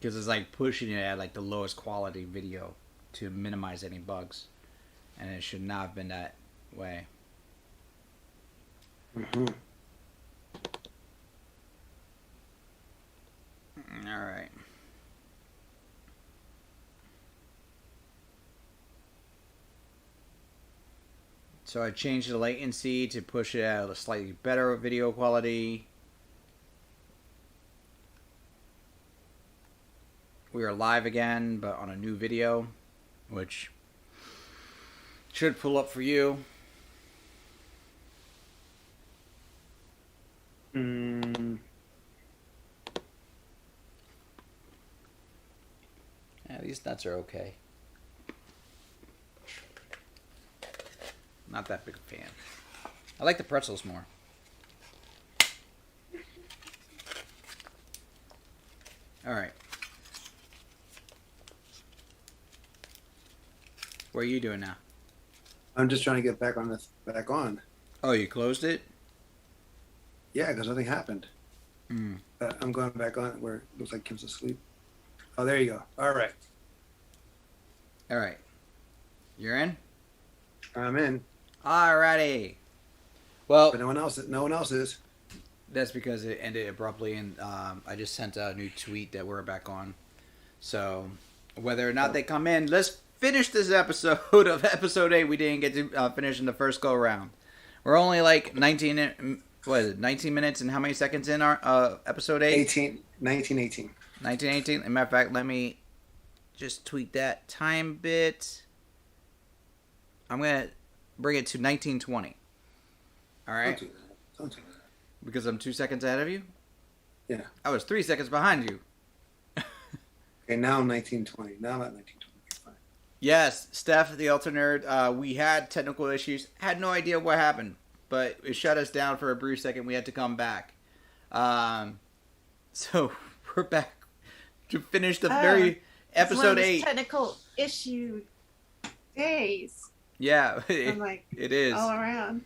because it's like pushing it at like the lowest quality video to minimize any bugs, and it should not have been that way. Mm-hmm. All right. So I changed the latency to push it at a slightly better video quality. We are live again, but on a new video, which should pull up for you. Mm. Yeah, these nuts are okay. Not that big a fan. I like the pretzels more. All right. What are you doing now? I'm just trying to get back on. Oh, you closed it? Yeah, because nothing happened. Mm. I'm going back on where it looks like Kim's asleep. Oh, there you go. All right. All right. You're in? I'm in. Alrighty. Well, But no one else is. That's because it ended abruptly, and I just sent a new tweet that we're back on. So, whether or not they come in, let's finish this episode of episode 8. We didn't get to finish in the first go round. We're only like 19 minutes and how many seconds in our episode 8? 1918. 1918. As a matter of fact, let me just tweet that time bit. I'm going to bring it to 1920. All right? Don't do that. Because I'm 2 seconds ahead of you? Yeah. I was 3 seconds behind you. Okay, now 1920. Now I'm at 1920. Fine. Yes, Steph, the Ultra Nerd, we had technical issues. Had no idea what happened, but it shut us down for a brief second. We had to come back. So we're back to finish the very episode 8. Technical issue days. Yeah, I'm like, it is. All around.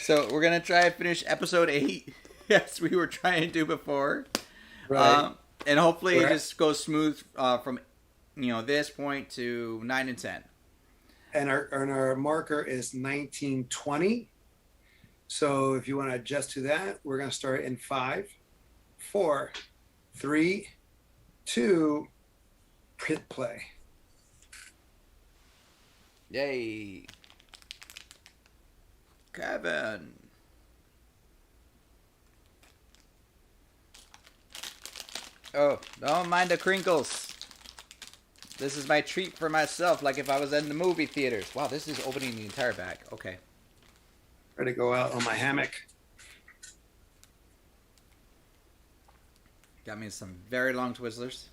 So we're going to try and finish episode 8, as we were trying to do before. Right. And hopefully it just goes smooth from this point to 9 and 10. And our marker is 1920. So if you want to adjust to that, we're going to start in 5, 4, 3, 2, hit play. Yay. Kevin. Oh, don't mind the crinkles. This is my treat for myself, like if I was in the movie theaters. Wow, this is opening the entire bag. Okay. Ready to go out on my hammock. Got me some very long Twizzlers.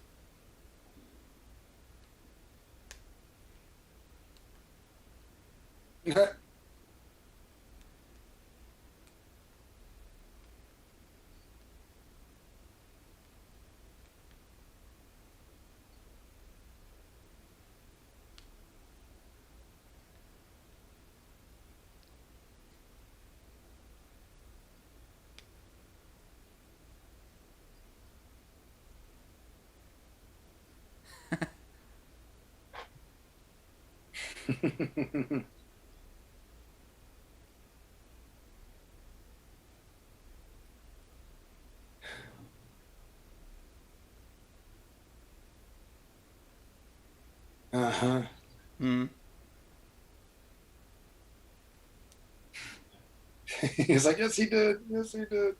Uh-huh. Hmm. He's like, yes, he did. Yes, he did.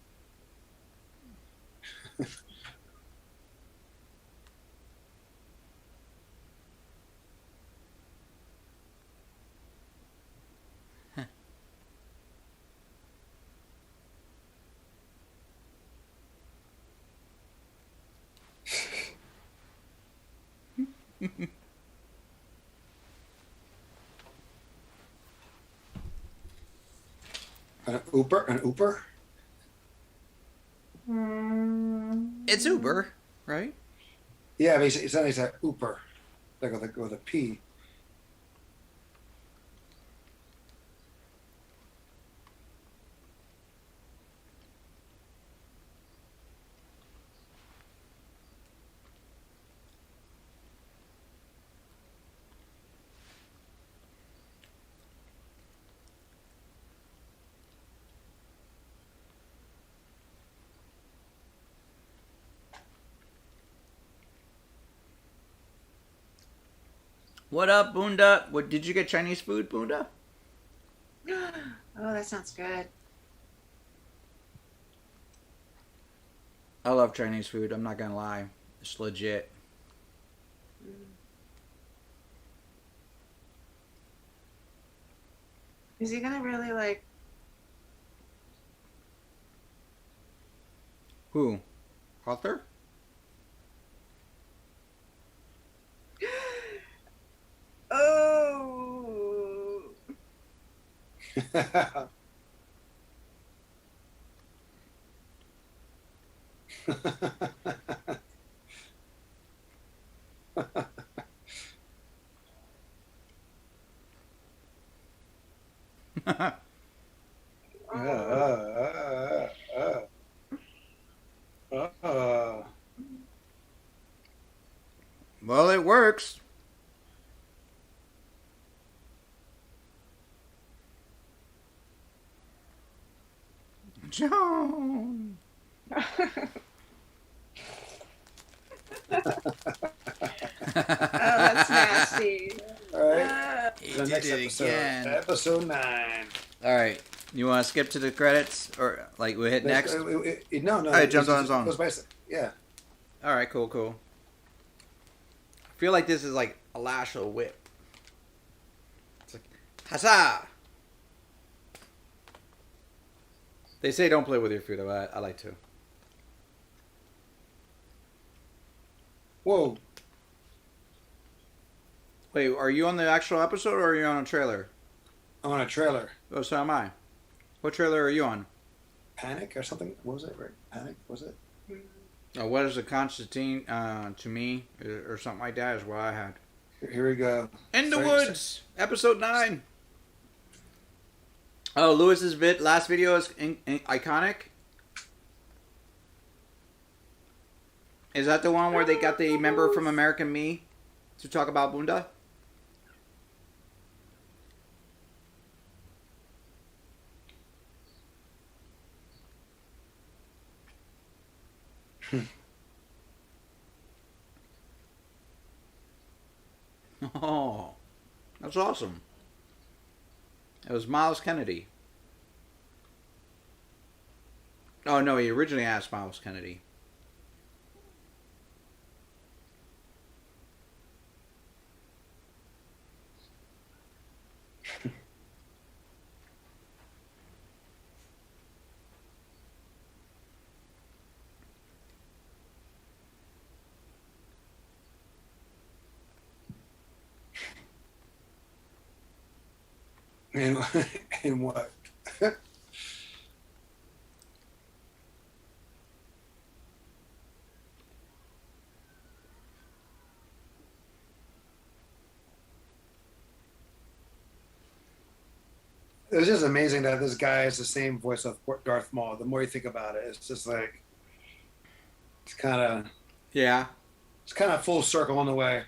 An Uber? It's Uber, right? Yeah, but it's not like Uber, like with a P. What up, Bunda? What did you get Chinese food, Bunda? Oh, that sounds good. I love Chinese food. I'm not gonna lie. It's legit. Is he gonna really like? Who? Arthur? Oh. Well, it works. John. Oh, that's nasty. All right. He The did next it episode, again. episode 9. All right. You want to skip to the credits, or like we hit next? No. All right, jumps on his own. Goes by, yeah. All right, cool. I feel like this is like a Lasho whip. It's like, huzzah! They say don't play with your food, but I like to. Whoa. Wait, are you on the actual episode or are you on a trailer? I'm on a trailer. Oh, so am I. What trailer are you on? Panic or something? What was it? Right? Panic? Was it? Oh, what is the Constantine to me or something like that is what I had. Here we go. In the Woods, episode 9. Oh, Lewis's last video is iconic. Is that the one where they got the member from American Me to talk about Bunda? Oh, that's awesome. It was Miles Kennedy. Oh, no, he originally asked Miles Kennedy. In what? It's just amazing that this guy is the same voice of Darth Maul. The more you think about it, it's just like it's kind of full circle in a way.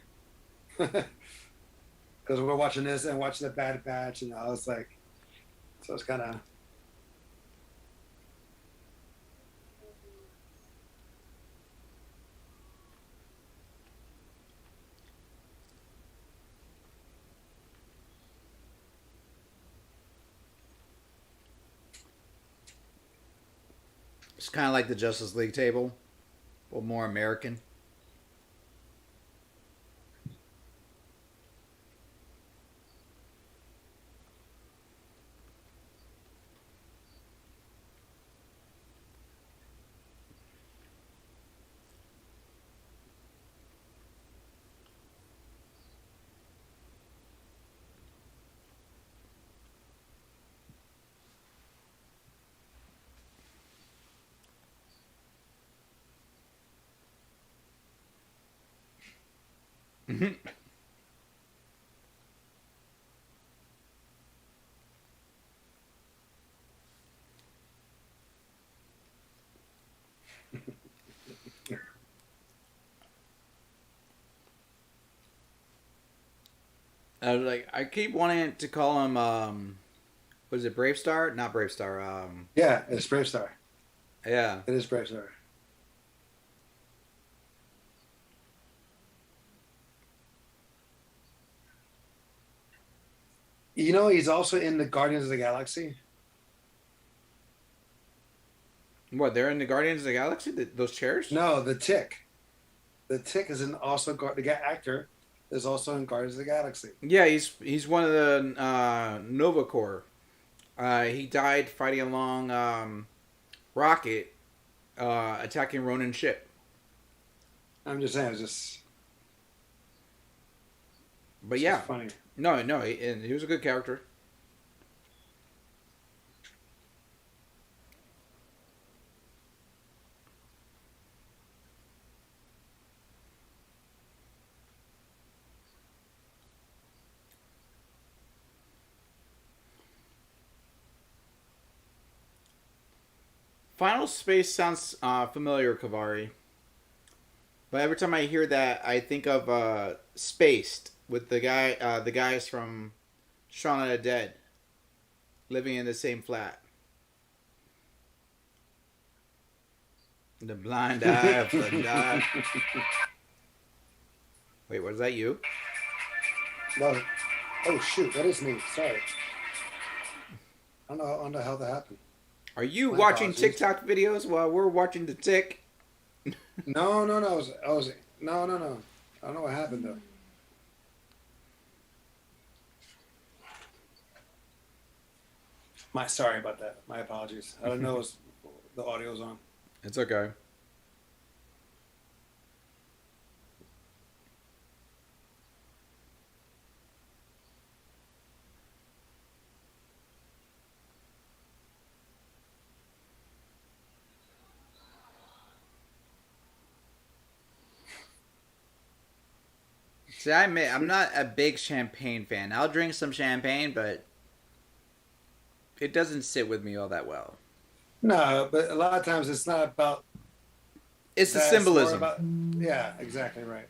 Because we're watching this and watching the Bad Batch, and I was like, so it's kind of. It's kind of like the Justice League table, but more American. Mm-hmm. I was like, I keep wanting to call him, what is it, Brave Star? Not Brave Star. Yeah, it's Brave Star. Yeah. It is Brave Star. You know, he's also in the Guardians of the Galaxy. What? They're in the Guardians of the Galaxy? Those chairs? No, the Tick. The Tick is the actor is also in Guardians of the Galaxy. Yeah, he's one of the Nova Corps. He died fighting along Rocket, attacking Ronin's ship. I'm just saying, it's just. But It's yeah, just funny. no, he was a good character. Final Space sounds familiar, Kavari. But every time I hear that, I think of Spaced with the guys from Shaun of the Dead, living in the same flat. The blind eye of the dark. Wait, was that you? No. Oh shoot, that is me. Sorry. I don't know how that happened. Are you My watching apologies. TikTok videos while we're watching the Tick? No. No. I don't know what happened though. Sorry about that. My apologies. I don't know if the audio's on. It's okay. See, I admit, I'm not a big champagne fan. I'll drink some champagne, but it doesn't sit with me all that well. No, but a lot of times it's not about It's the that. It's more symbolism. about, yeah, exactly right.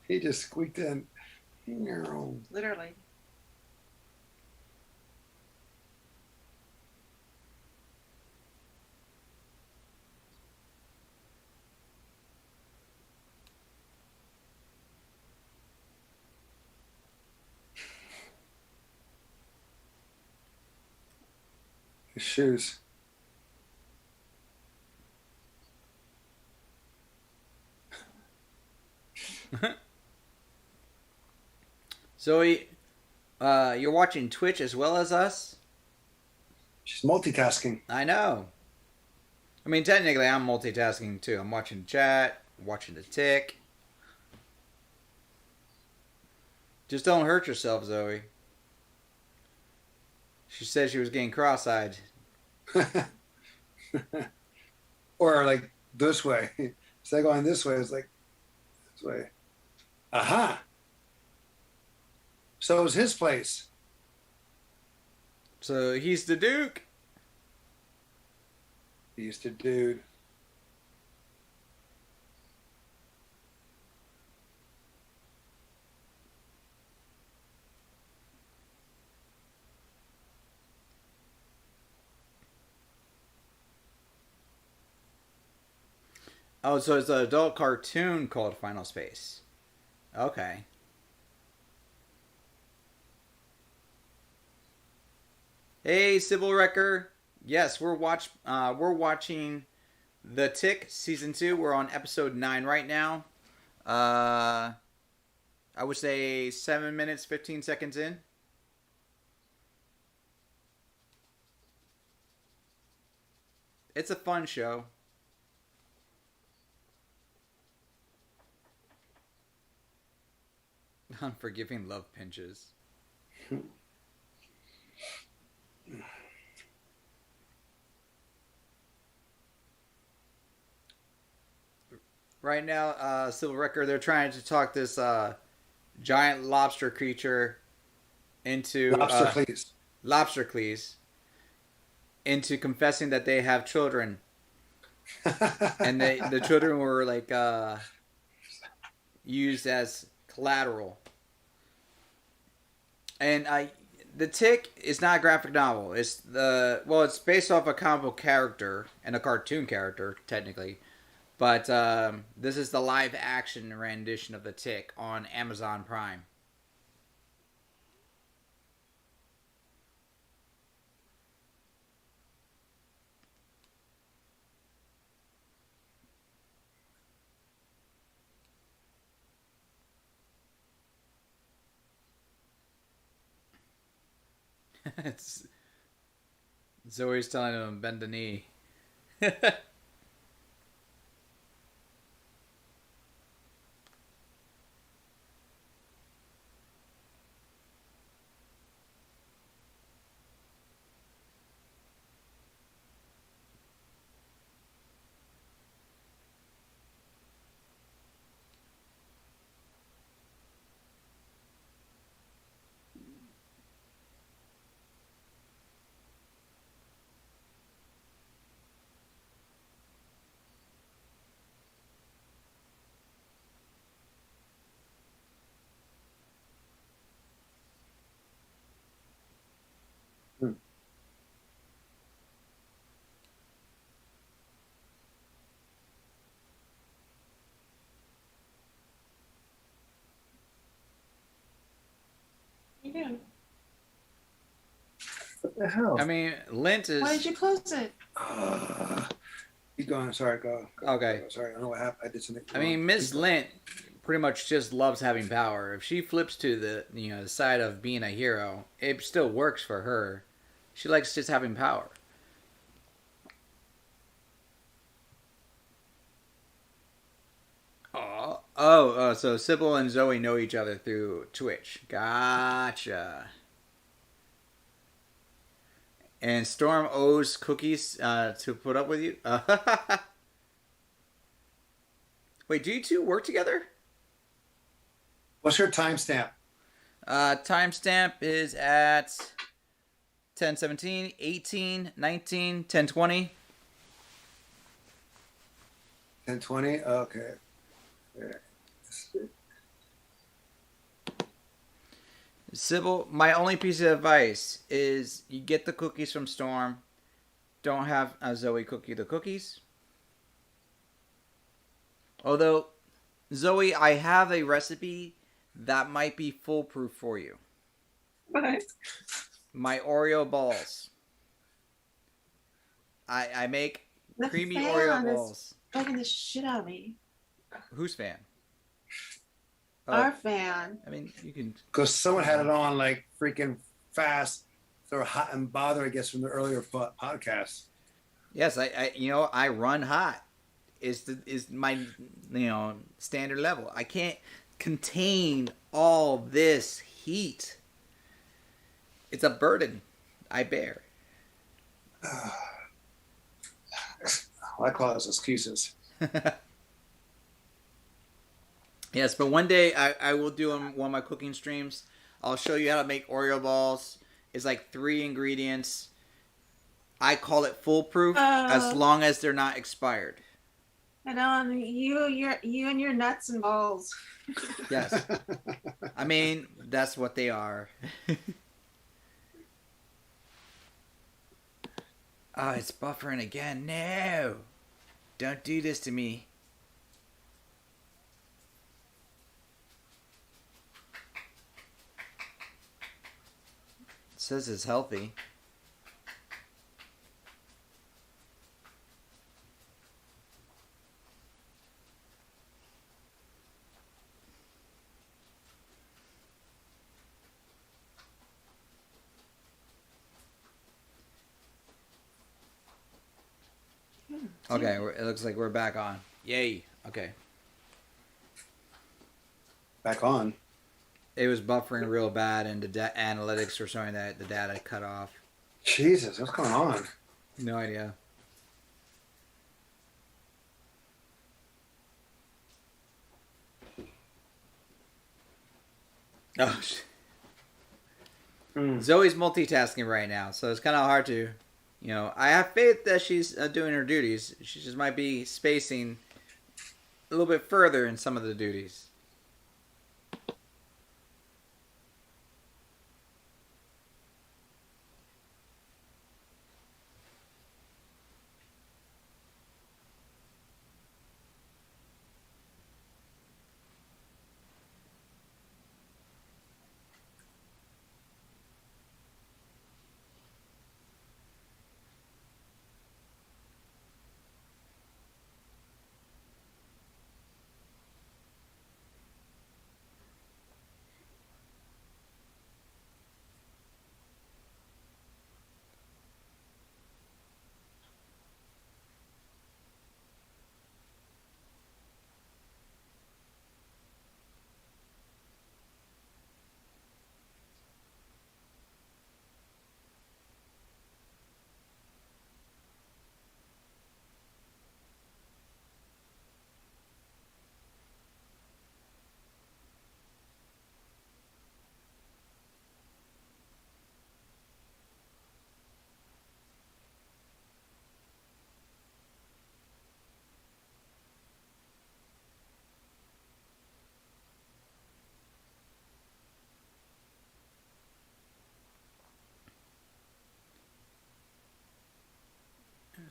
He just squeaked in. Literally. His shoes. Zoe, you're watching Twitch as well as us? She's multitasking. I know. I mean, technically, I'm multitasking too. I'm watching chat, watching the Tick. Just don't hurt yourself, Zoe. She said she was getting cross-eyed. Or like this way. Instead of going this way, it's like this way. Aha. So it was his place. So he's the Duke. He's the dude. Oh, so it's an adult cartoon called Final Space. Okay. Hey, Sybil Wrecker. Yes, we're watching The Tick season 2. We're on episode 9 right now. I would say 7 minutes 15 seconds in. It's a fun show. Unforgiving love pinches. Right now, Civil Record, they're trying to talk this giant lobster creature into Lobster, please. Lobstercles into confessing that they have children, and the children were like used as collateral. And The Tick is not a graphic novel. It's based off a comic book character and a cartoon character technically, but this is the live action rendition of The Tick on Amazon Prime. it's Zoe's telling him bend the knee. You do. What the hell? I mean, Lint is. Why did you close it? Keep going. Sorry, go. Okay. Go. Sorry, I don't know what happened. I did something I wrong. mean, Miss Lint pretty much just loves having power. If she flips to the side of being a hero, it still works for her. She likes just having power. So Sybil and Zoe know each other through Twitch. Gotcha. And Storm owes cookies to put up with you. Wait, do you two work together? What's your timestamp? Timestamp is at 10:17, 18, 19, 10:20. 10:20. Okay. Yeah. Sybil, my only piece of advice is you get the cookies from Storm. Don't have Zoe cook you the cookies. Although, Zoe, I have a recipe that might be foolproof for you. What? My Oreo balls. I make The creamy fan Oreo is balls. bugging the shit out of me. Whose fan? Our fan. I mean, you can. Because someone had it on like freaking fast. They were hot and bothered, I guess, from the earlier podcast. Yes, I run hot. Is my standard level. I can't contain all this heat. It's a burden I bear. I call those excuses. Yes, but one day I will do one of my cooking streams. I'll show you how to make Oreo balls. It's like 3 ingredients. I call it foolproof as long as they're not expired. I know you and your nuts and balls. Yes. I mean, that's what they are. Oh, it's buffering again. No. Don't do this to me. It says it's healthy. Okay, it looks like we're back on. Yay. Okay. Back on. It was buffering real bad, and the analytics were showing that the data cut off. Jesus, what's going on? No idea. Oh, Zoe's multitasking right now, so it's kind of hard to, I have faith that she's doing her duties. She just might be spacing a little bit further in some of the duties.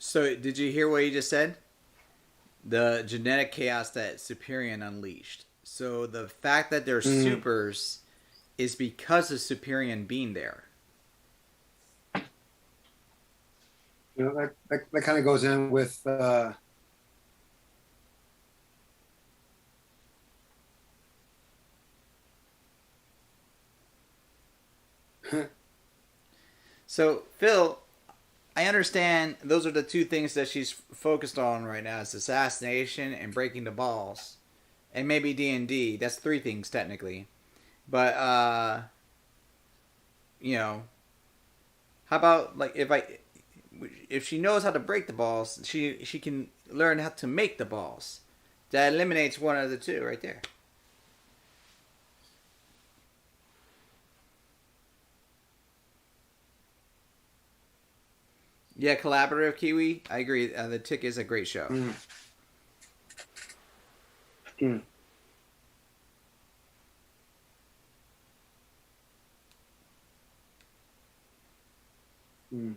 So did you hear what he just said? The genetic chaos that Superior unleashed. So the fact that they're Mm. supers is because of Superior being there. You know, that kind of goes in with So Phil, I understand those are the two things that she's focused on right now: is assassination and breaking the balls, and maybe D&D. That's three things technically. But you know, how about like if she knows how to break the balls, she can learn how to make the balls. That eliminates one of the two right there. Yeah, collaborative Kiwi. I agree. The Tick is a great show. mm, mm, mm.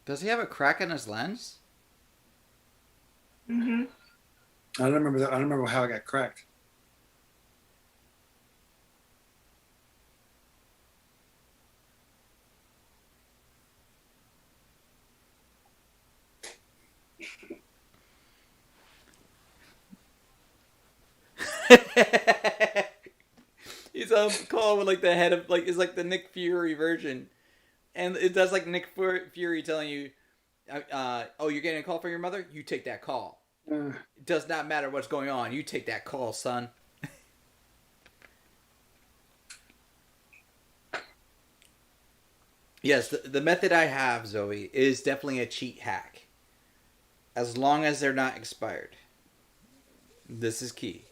Does he have a crack in his lens? Mm-hmm. I don't remember that. I don't remember how I got cracked. He's on call with like the head of like it's like the Nick Fury version, and it does like Nick Fury telling you, "Oh, you're getting a call from your mother. You take that call. Uh, It does not matter what's going on. You take that call, son." Yes, the method I have, Zoe, is definitely a cheat hack. As long as they're not expired, this is key.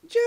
Ja!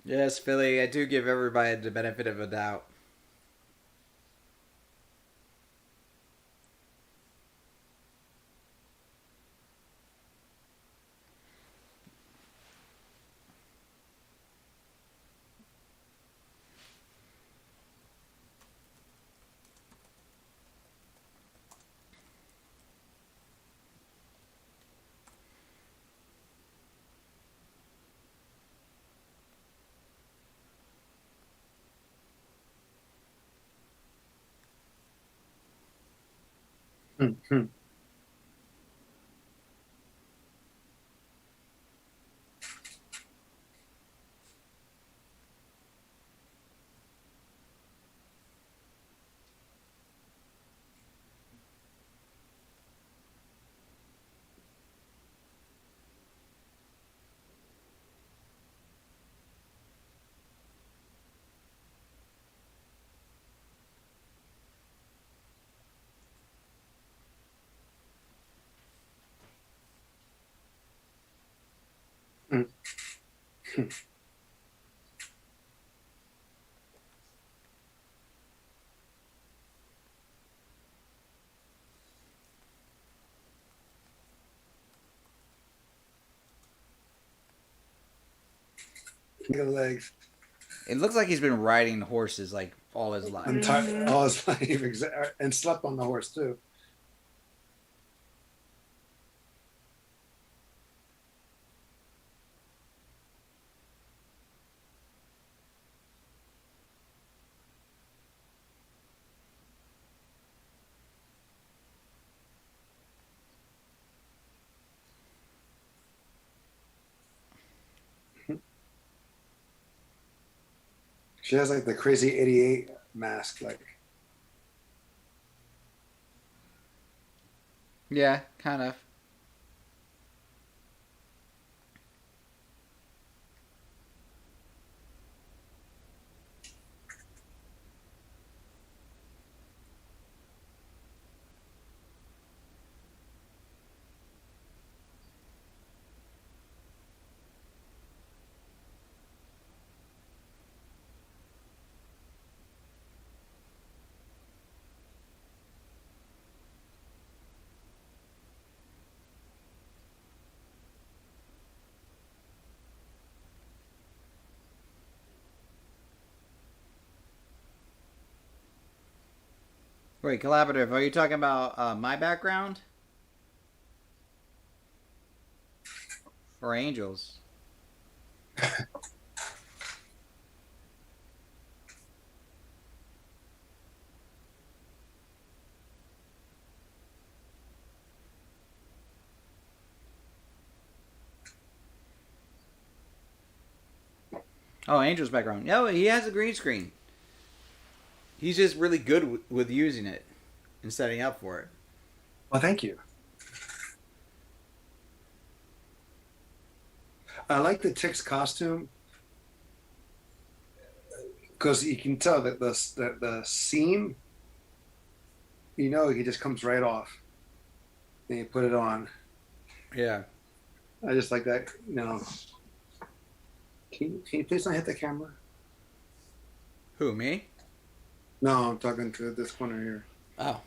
Yes, Philly, I do give everybody the benefit of a doubt. hmm, hmm. Mm. Look at the legs. It looks like he's been riding horses like all his life. All his life, and slept on the horse too. She has like the crazy 88 mask, like. Yeah, kind of. Wait, collaborative, are you talking about my background? Or Angel's? Oh, Angel's background. No, he has a green screen. He's just really good with using it and setting up for it. Well, thank you. I like the Tick's costume because you can tell that the seam, he just comes right off. And you put it on. Yeah. I just like that. Can you please not hit the camera? Who, me? No, I'm talking to this corner here. Oh.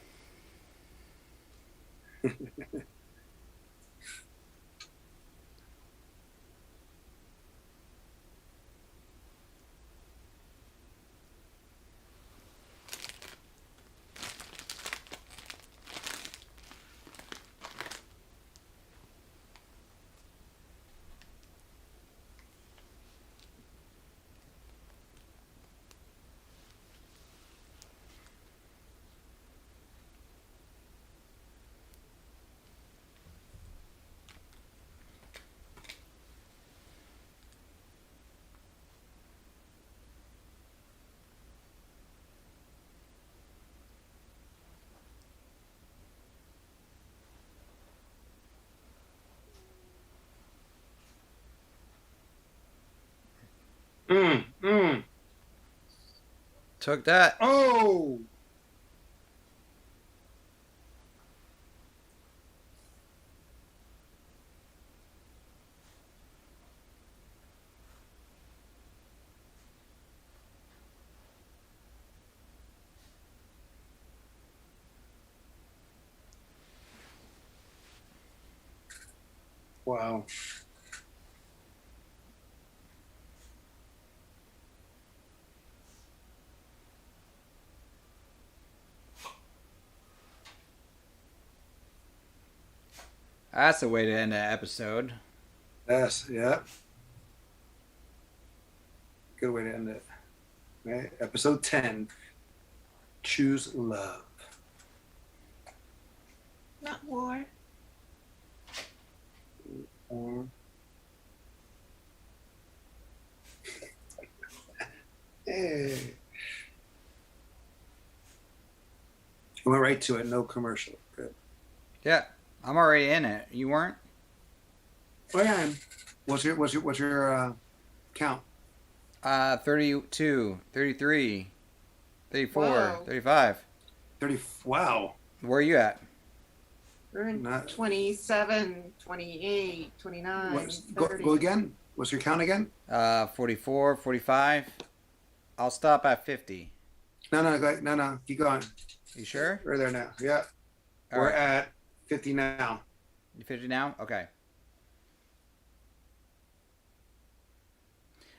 Mm. Took that. Oh! Wow. That's the way to end an episode. Yes, yeah. Good way to end it. Right? Episode 10. Choose love. Not war. Hey. We went right to it. No commercial. Good. Yeah, I'm already in it. You weren't? Oh yeah. What's your count? 32, 33, 34, Wow. 35. 30. Wow. Where are you at? We're in Not- 27, 28, 29, Go 30. again. What's your count again? 44, 45. I'll stop at 50. No. Keep going. You sure? We're there now. Yeah. All We're right. at 50 now. You 50 now? Okay.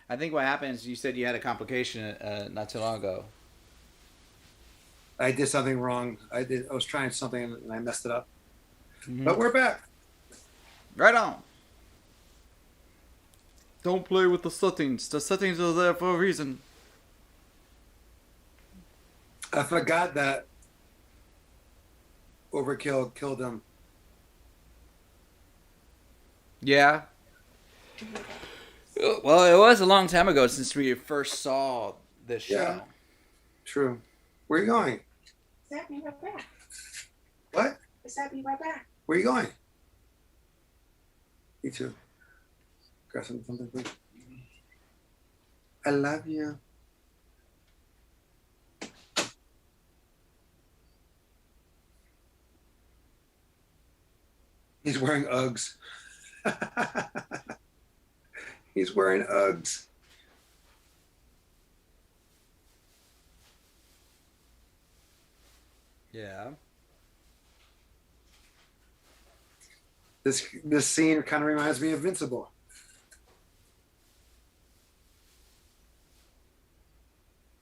I think what happened is you said you had a complication not too long ago. I did something wrong. I was trying something and I messed it up. Mm-hmm. But we're back. Right on. Don't play with the settings. The settings are there for a reason. I forgot that Overkill killed him. Yeah. Well, it was a long time ago since we first saw this show. Yeah. True. Where are you going? Just be right back. What? Just be right back. Where are you going? Me too. Grab something, please. I love you. He's wearing Uggs. He's wearing Uggs. Yeah. This scene kind of reminds me of Invincible.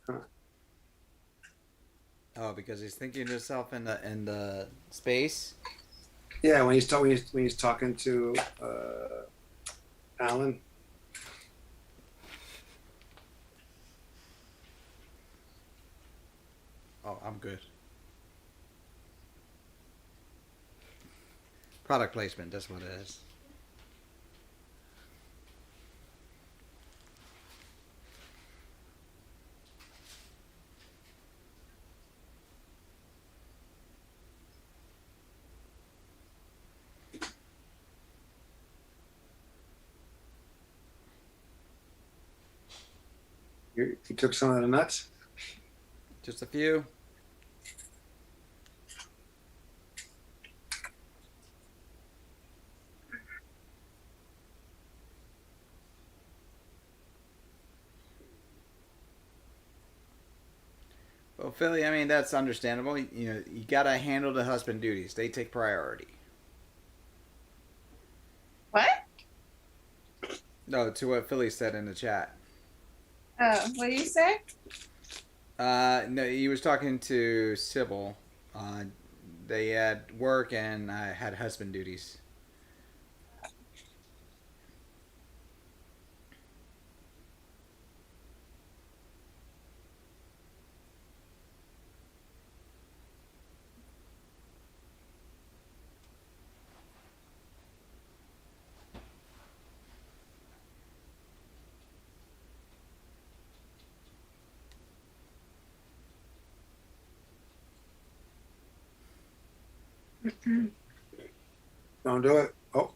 Huh. Oh, because he's thinking to himself in the space. Yeah, when he's talking to Alan. Oh, I'm good. Product placement, that's what it is. You took some of the nuts. Just a few. Well, Philly, I mean, that's understandable. You know, you gotta handle the husband duties. They take priority. What? No, to what Philly said in the chat. Oh, what do you say? No, he was talking to Sybil. They had work and had husband duties. Don't do it. Oh.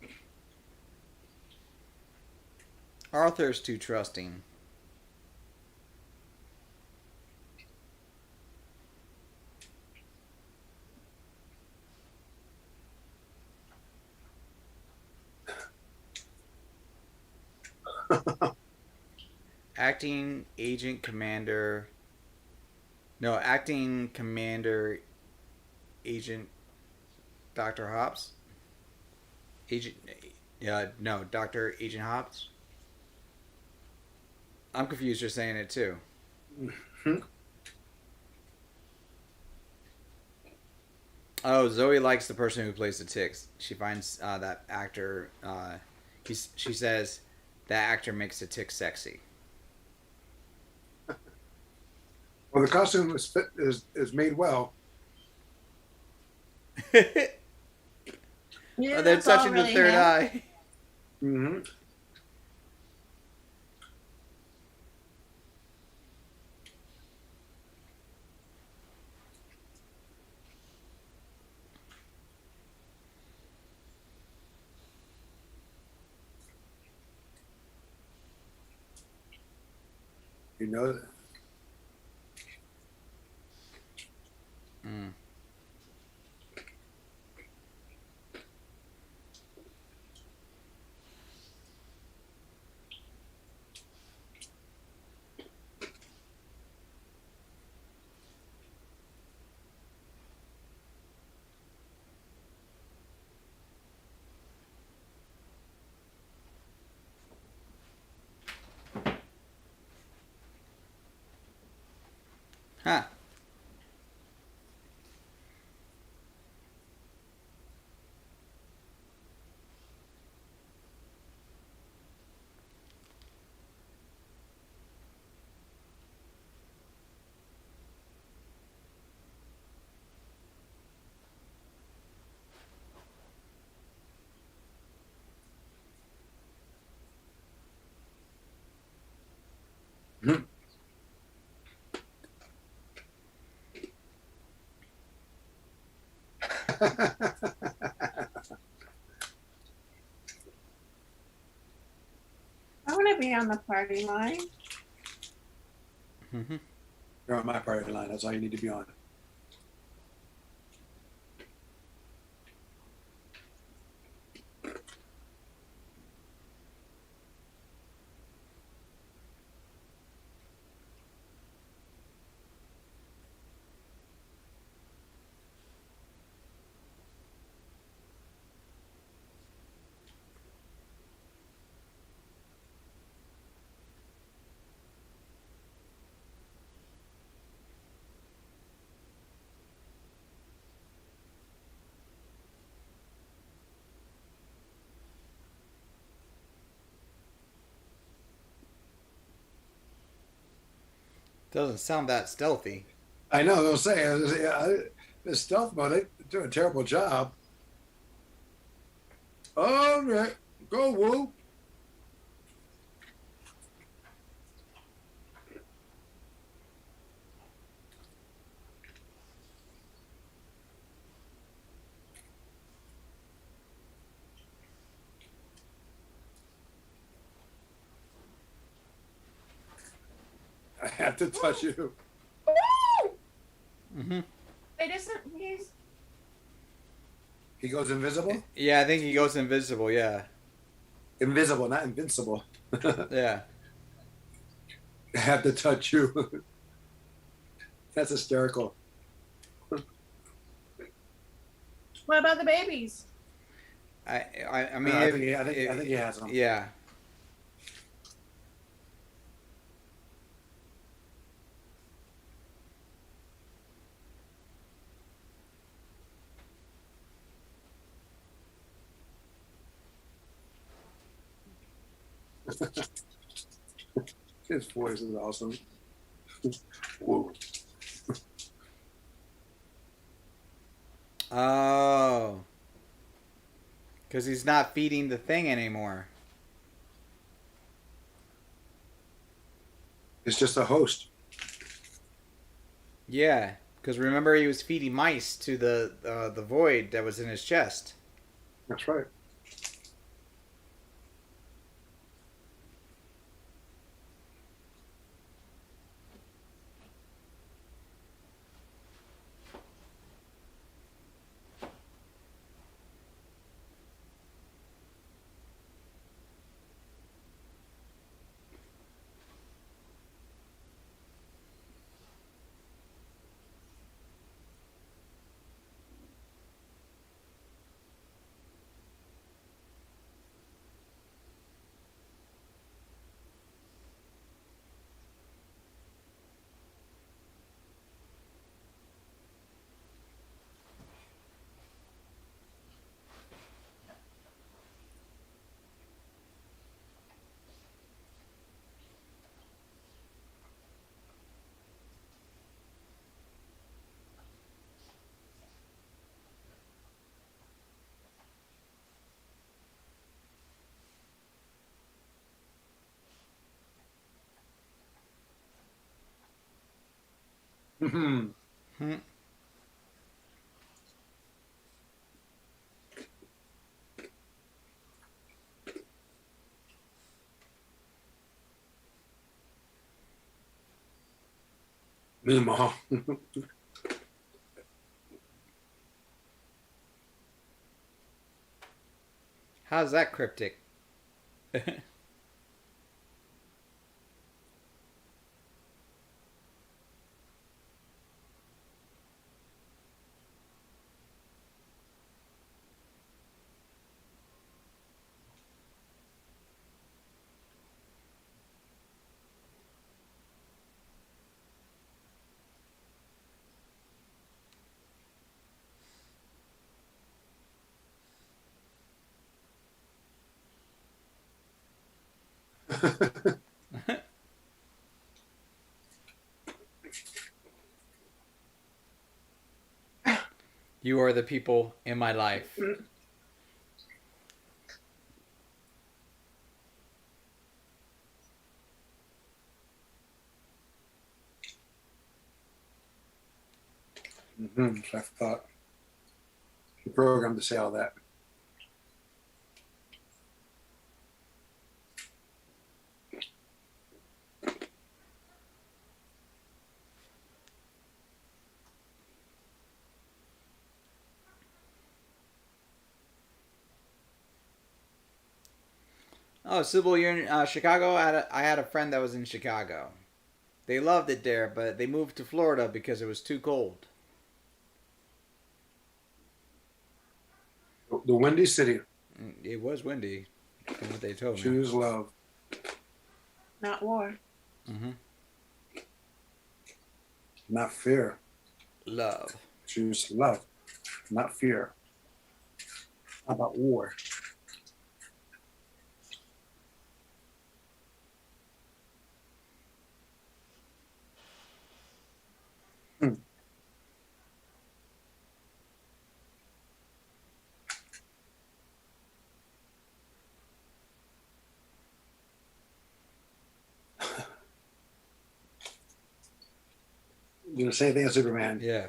Arthur's too trusting. Acting Agent Commander. No, Acting Commander Agent Dr. Hobbs? Agent. No, Dr. Agent Hobbs? I'm confused you're saying it too. Oh, Zoe likes the person who plays the ticks. She finds that actor. She says that actor makes the tick sexy. Well, the costume is made well. Yeah, They're that's all touching really the third him. eye. Mm-hmm. You know that. Mm. Huh. I want to be on the party line. Mm-hmm. You're on my party line. That's all you need to be on. Doesn't sound that stealthy. I know. They'll say the stealth mode. They do a terrible job. All right, go Woo. I have to touch you. Mm-hmm. It isn't. He's. He goes invisible. Yeah, I think he goes invisible. Yeah. Invisible, not invincible. Yeah. I have to touch you. That's hysterical. What about the babies? I mean, I think he has them. Yeah. His voice is awesome. Whoa. Oh. Because he's not feeding the thing anymore. It's just a host. Yeah. Because remember, he was feeding mice to the void that was in his chest. That's right. Hmm. Hmm. Meemaw. How's that cryptic? You are the people in my life. I thought the program to say all that. Oh, Sybil, you're in Chicago? I had a friend that was in Chicago. They loved it there, but they moved to Florida because it was too cold. The Windy City. It was windy, from what they told me. Choose love. Not war. Mm-hmm. Not fear. Love. Choose love. Not fear. How about war? Hmm. Do the same thing as Superman. Yeah.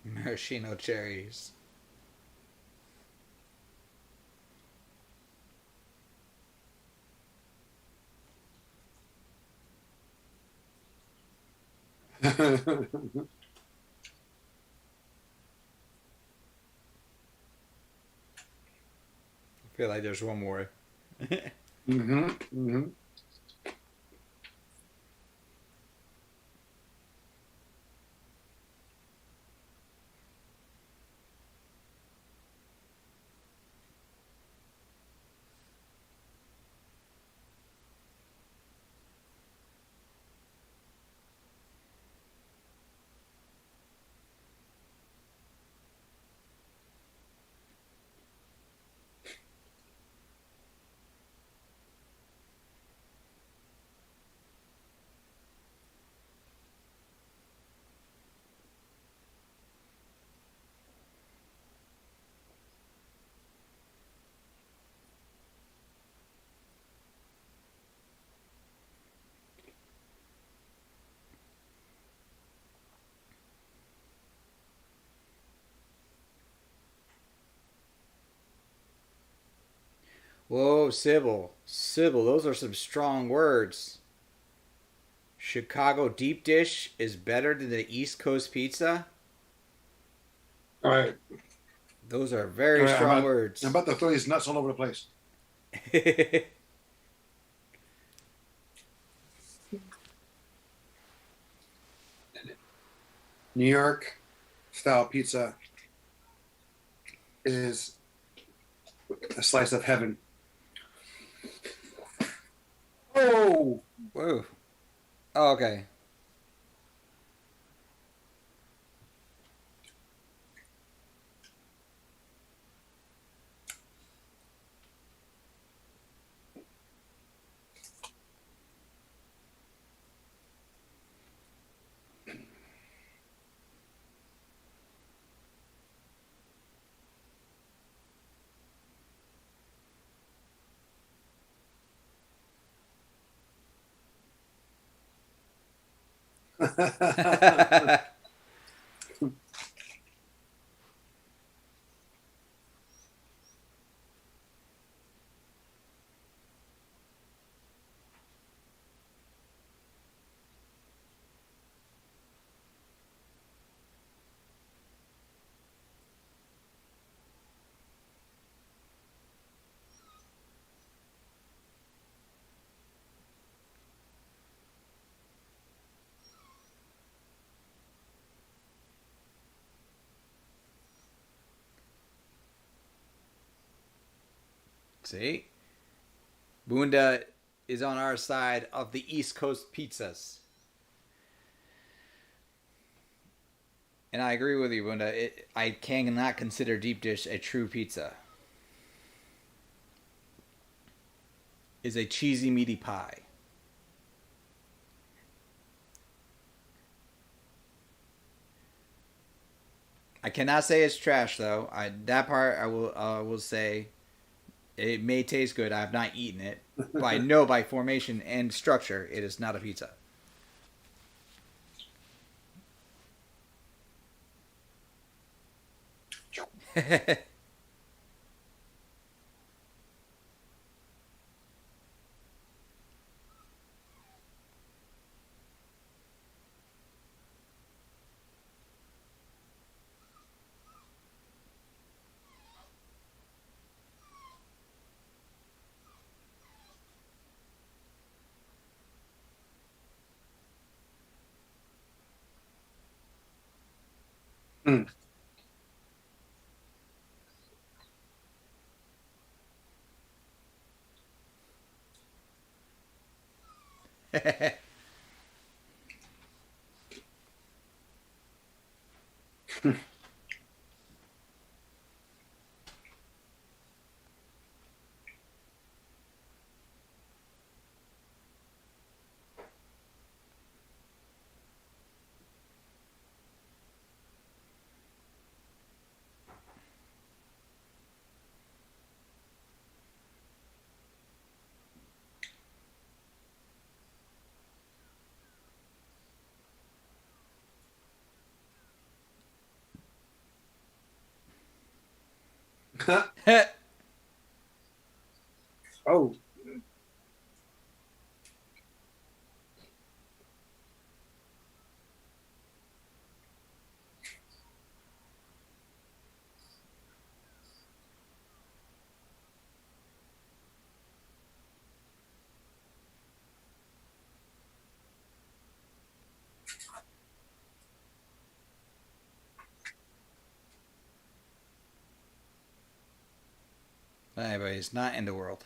Maraschino cherries. I feel like there's one more. Mm-hmm. Mm-hmm. Whoa, Sybil. Sybil, those are some strong words. Chicago deep dish is better than the East Coast pizza? All right. Those are All very right. strong I'm words. about to throw these nuts all over the place. New York style pizza is a slice of heaven. Oh, Whoa. Oh, okay. See? Bunda is on our side of the East Coast pizzas. And I agree with you, Bunda. I cannot consider deep dish a true pizza. It's a cheesy, meaty pie. I cannot say it's trash though. That part I will say it may taste good. I have not eaten it, but I know by formation and structure it is not a pizza. Mm. Oh, Anyways, not in the world.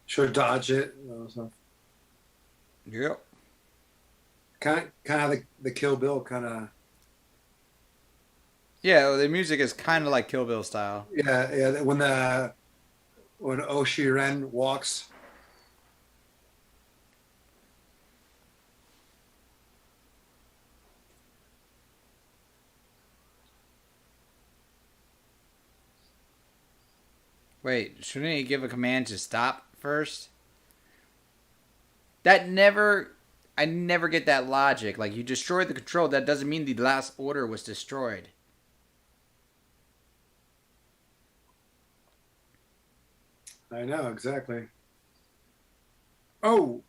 should dodge it. So Yep. kind of the Kill Bill kind of. Yeah, well, the music is kind of like Kill Bill style. Yeah. When Oshi Ren walks. Wait, shouldn't he give a command to stop first? That never. I never get that logic. Like, you destroyed the control, that doesn't mean the last order was destroyed. I know exactly. Oh,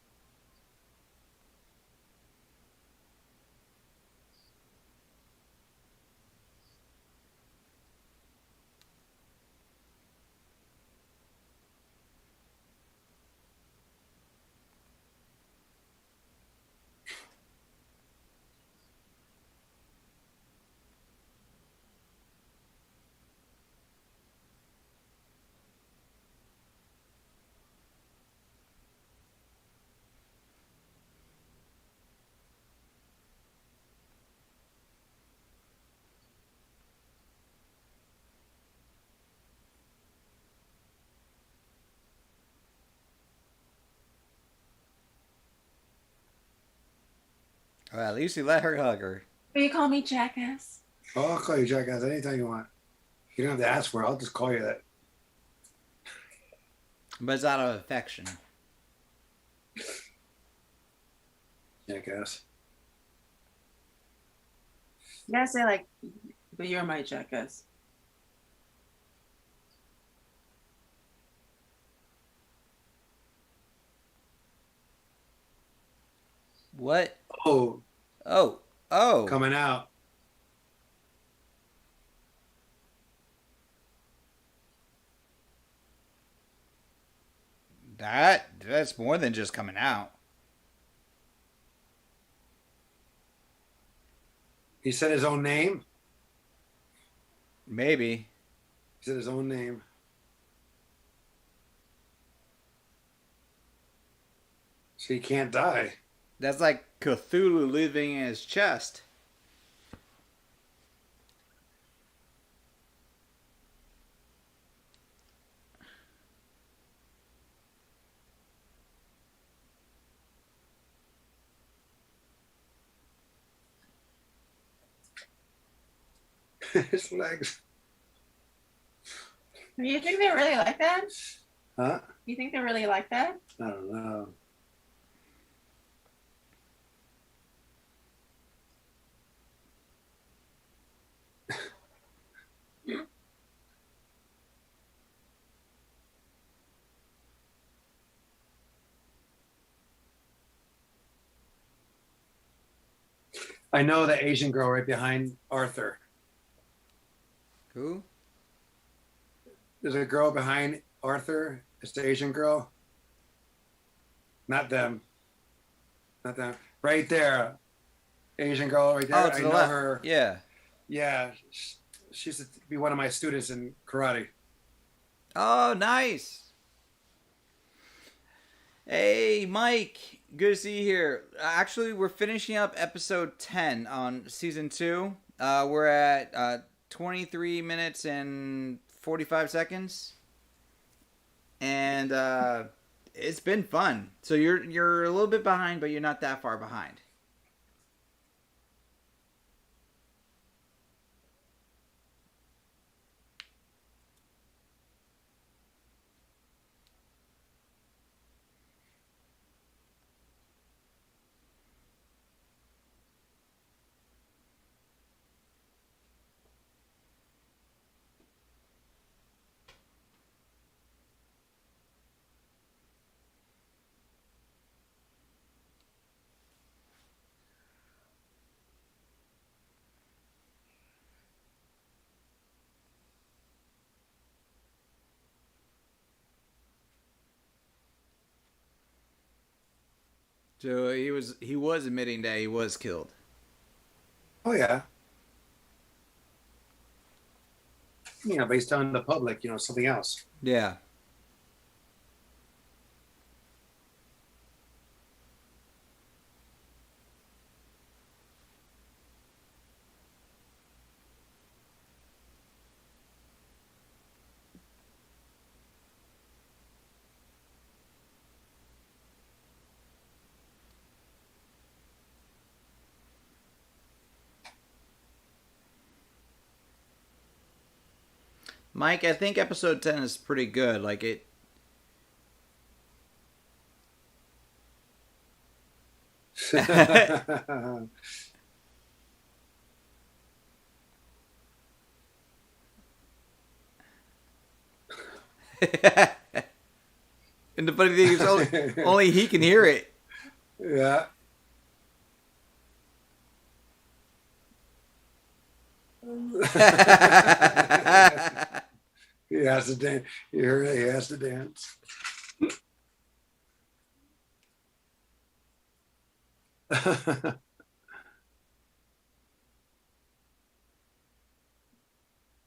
Well, at least he let her hug her. Will you call me jackass? oh, I'll call you jackass anytime you want. You don't have to ask for it. I'll just call you that. But it's out of affection. I guess. You gotta say like, but you're my jackass. What? Oh, Oh, oh, coming out. that's more than just coming out. He said his own name. Maybe. He said his own name. So he can't die. That's like Cthulhu living in his chest. His legs. You think they really like that? Huh? You think they really like that? I don't know. I know the Asian girl right behind Arthur. Who? There's a girl behind Arthur. It's the Asian girl. Not them. Not them. Right there. Asian girl right there. Oh, to I the know left. her. Yeah. Yeah. She used to be one of my students in karate. Oh, nice. Hey, Mike. Good to see you here. Actually, we're finishing up episode 10 on season 2. We're at 23 minutes and 45 seconds. And it's been fun. So you're a little bit behind, but you're not that far behind. So he was admitting that he was killed. Oh yeah. Yeah, but he's telling the public, something else. Yeah. Mike, I think episode 10 is pretty good. Like it. And the funny thing is, only he can hear it. Yeah. He has to dance. He has to dance.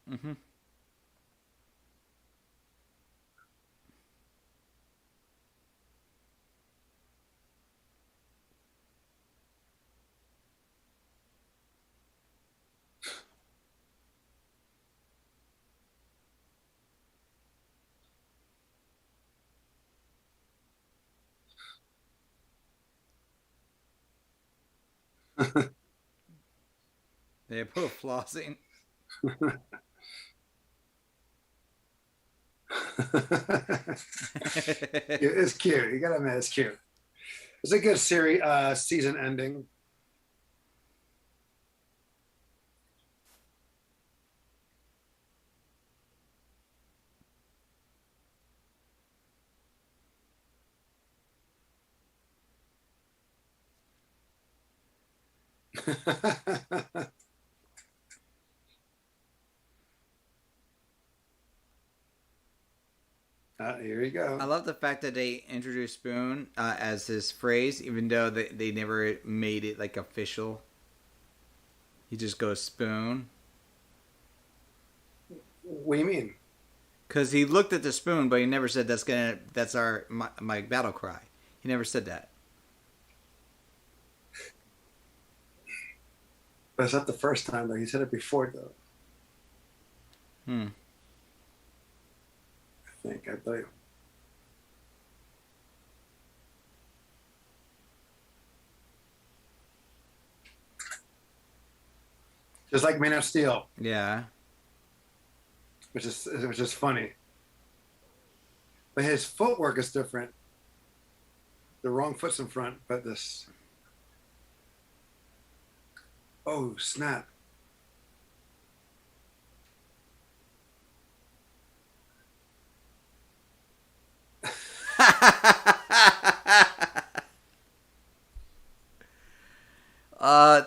Mm-hmm. They both flossing. It's cute. You gotta admit, it's cute. It's a good series, season ending. Here you I go. love the fact that they introduced spoon as this phrase, even though they never made it like official. He just goes spoon. What do you mean? Because he looked at the spoon, but he never said that's my battle cry. He never said that. That's not the first time though. He said it before though. Hmm. I believe. Just like Man of Steel, Yeah. which is funny. But his footwork is different. The wrong foot's in front, but this. Oh snap!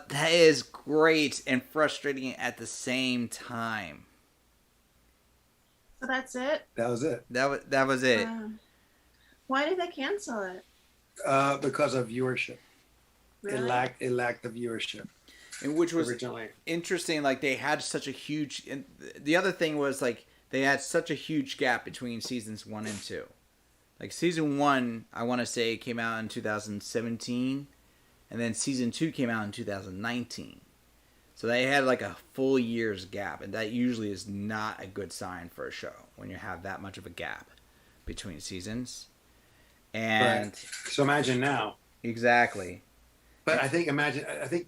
That is great and frustrating at the same time. So that's it. That was it. That was it. Why did they cancel it? Because of viewership. Really? It lacked the viewership. And which was originally interesting. Like they had such a huge. And the other thing was like they had such a huge gap between seasons 1 and 2. Like season 1, I want to say came out in 2017, and then season 2 came out in 2019. So they had like a full year's gap, and that usually is not a good sign for a show when you have that much of a gap between seasons. And right. So imagine now. Exactly. But I think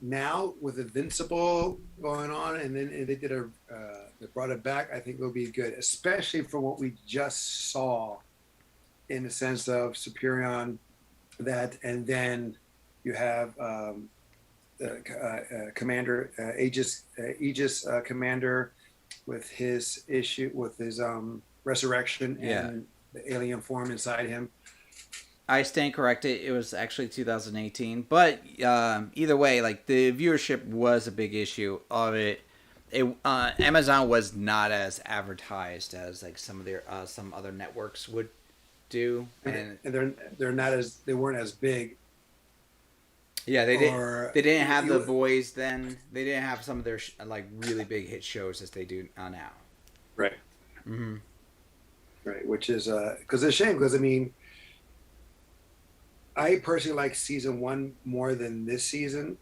now with Invincible going on, and then they brought it back. I think it'll be good, especially for what we just saw, in the sense of Superion, that, and then you have Commander Aegis Commander with his issue with his resurrection and the alien form inside him. I stand corrected. It was actually 2018, but either way, like the viewership was a big issue of it. Amazon was not as advertised as like some other networks would do, and they weren't as big. Yeah, they didn't have The Boys then. They didn't have some of their like really big hit shows as they do now. Right. Mm-hmm. Right, which is because it's a shame, because I mean, I personally like season 1 more than this season,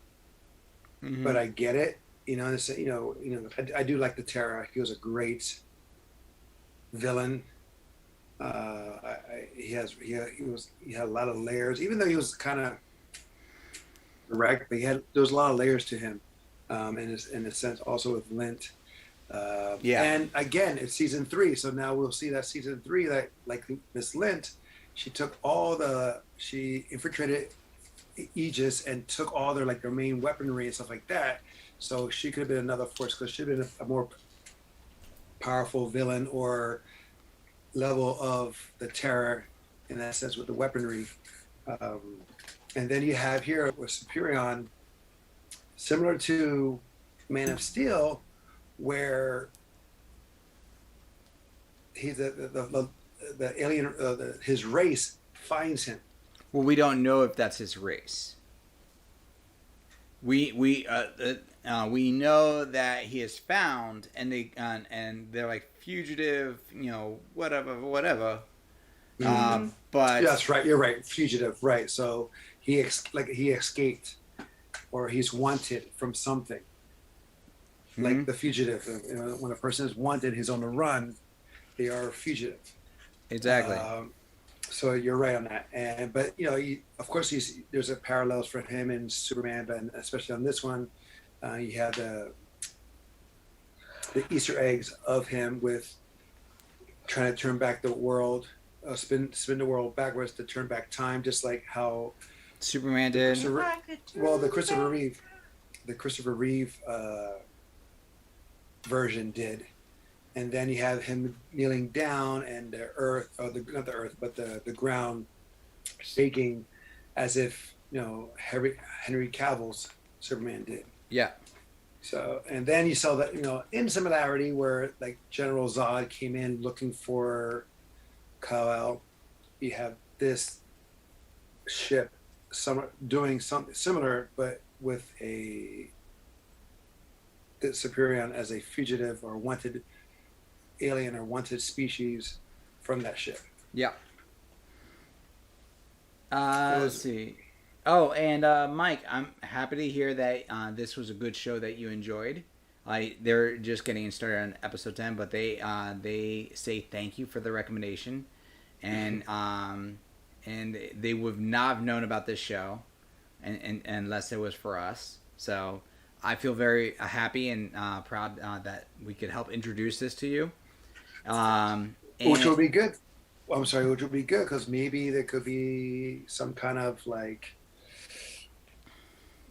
but I get it. I do like the Terror. He was a great villain. He had a lot of layers, even though he was kind of direct, but there was a lot of layers to him, in a sense, also with Lint. And again, it's season 3, so now we'll see that season 3 that, like Miss Lint, she infiltrated Aegis and took all their main weaponry and stuff like that. So she could have been another force, because she'd been a more powerful villain or level of the Terror in that sense with the weaponry. And then you have here with Superion, similar to Man of Steel, where he's the alien, his race finds him. Well, we don't know if that's his race. We know that he is found, and they're like fugitive, whatever. Mm-hmm. But that's right. You're right. Fugitive. Right. So he escaped, or he's wanted from something. Mm-hmm. Like the fugitive. When a person is wanted, he's on the run. They are fugitive. Exactly. So you're right on that. But of course, there's a parallels for him in Superman, but especially on this one, you have the Easter eggs of him with trying to turn back the world, spin the world backwards to turn back time, just like how Superman The did. the Christopher Reeve version did, and then you have him kneeling down and the earth, or not the earth, but the ground shaking, as if Henry Cavill's Superman did. Yeah. So, and then you saw that in similarity where like General Zod came in looking for Kal-El. You have this ship doing something similar, but with the Superion as a fugitive or wanted alien or wanted species from that ship. Yeah. Let's see. Oh, and Mike, I'm happy to hear that this was a good show that you enjoyed. They're just getting started on episode 10, but they say thank you for the recommendation, and they would not have known about this show, and unless it was for us. So I feel very happy and proud that we could help introduce this to you. Which will be good. I'm sorry, which would be good because maybe there could be some kind of like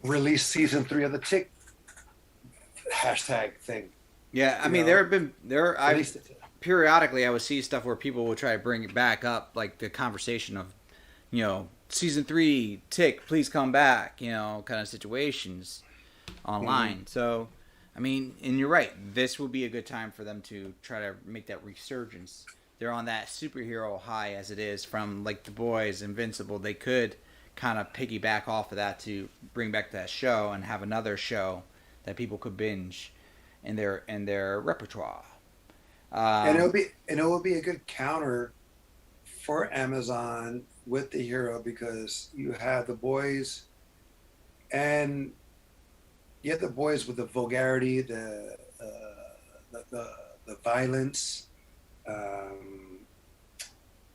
release season 3 of the Tick hashtag thing. Yeah, I mean, periodically I would see stuff where people will try to bring it back up, like the conversation of, season 3 Tick, please come back, kind of situations online. Mm-hmm. So, I mean, and you're right, this will be a good time for them to try to make that resurgence. They're on that superhero high as it is from like The Boys, Invincible. They could kind of piggyback off of that to bring back that show and have another show that people could binge in their repertoire. And it would be a good counter for Amazon with the hero, because you have The Boys, and you have The Boys with the vulgarity, the violence.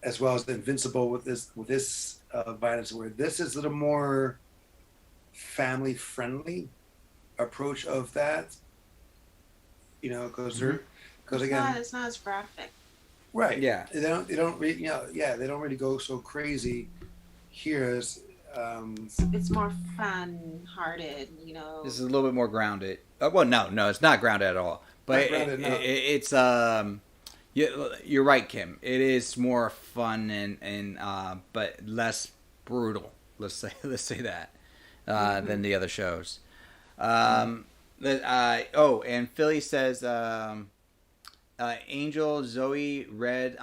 As well as the Invincible with this violence, where this is a little more family friendly approach of that, because again, it's not as graphic, right? Yeah, they don't really go so crazy here. It's more fun-hearted, This is a little bit more grounded. Well, no, it's not grounded at all. But it's you're right, Kim. It is more fun and but less brutal. Let's say that than the other shows. And Philly says, Angel Zoe read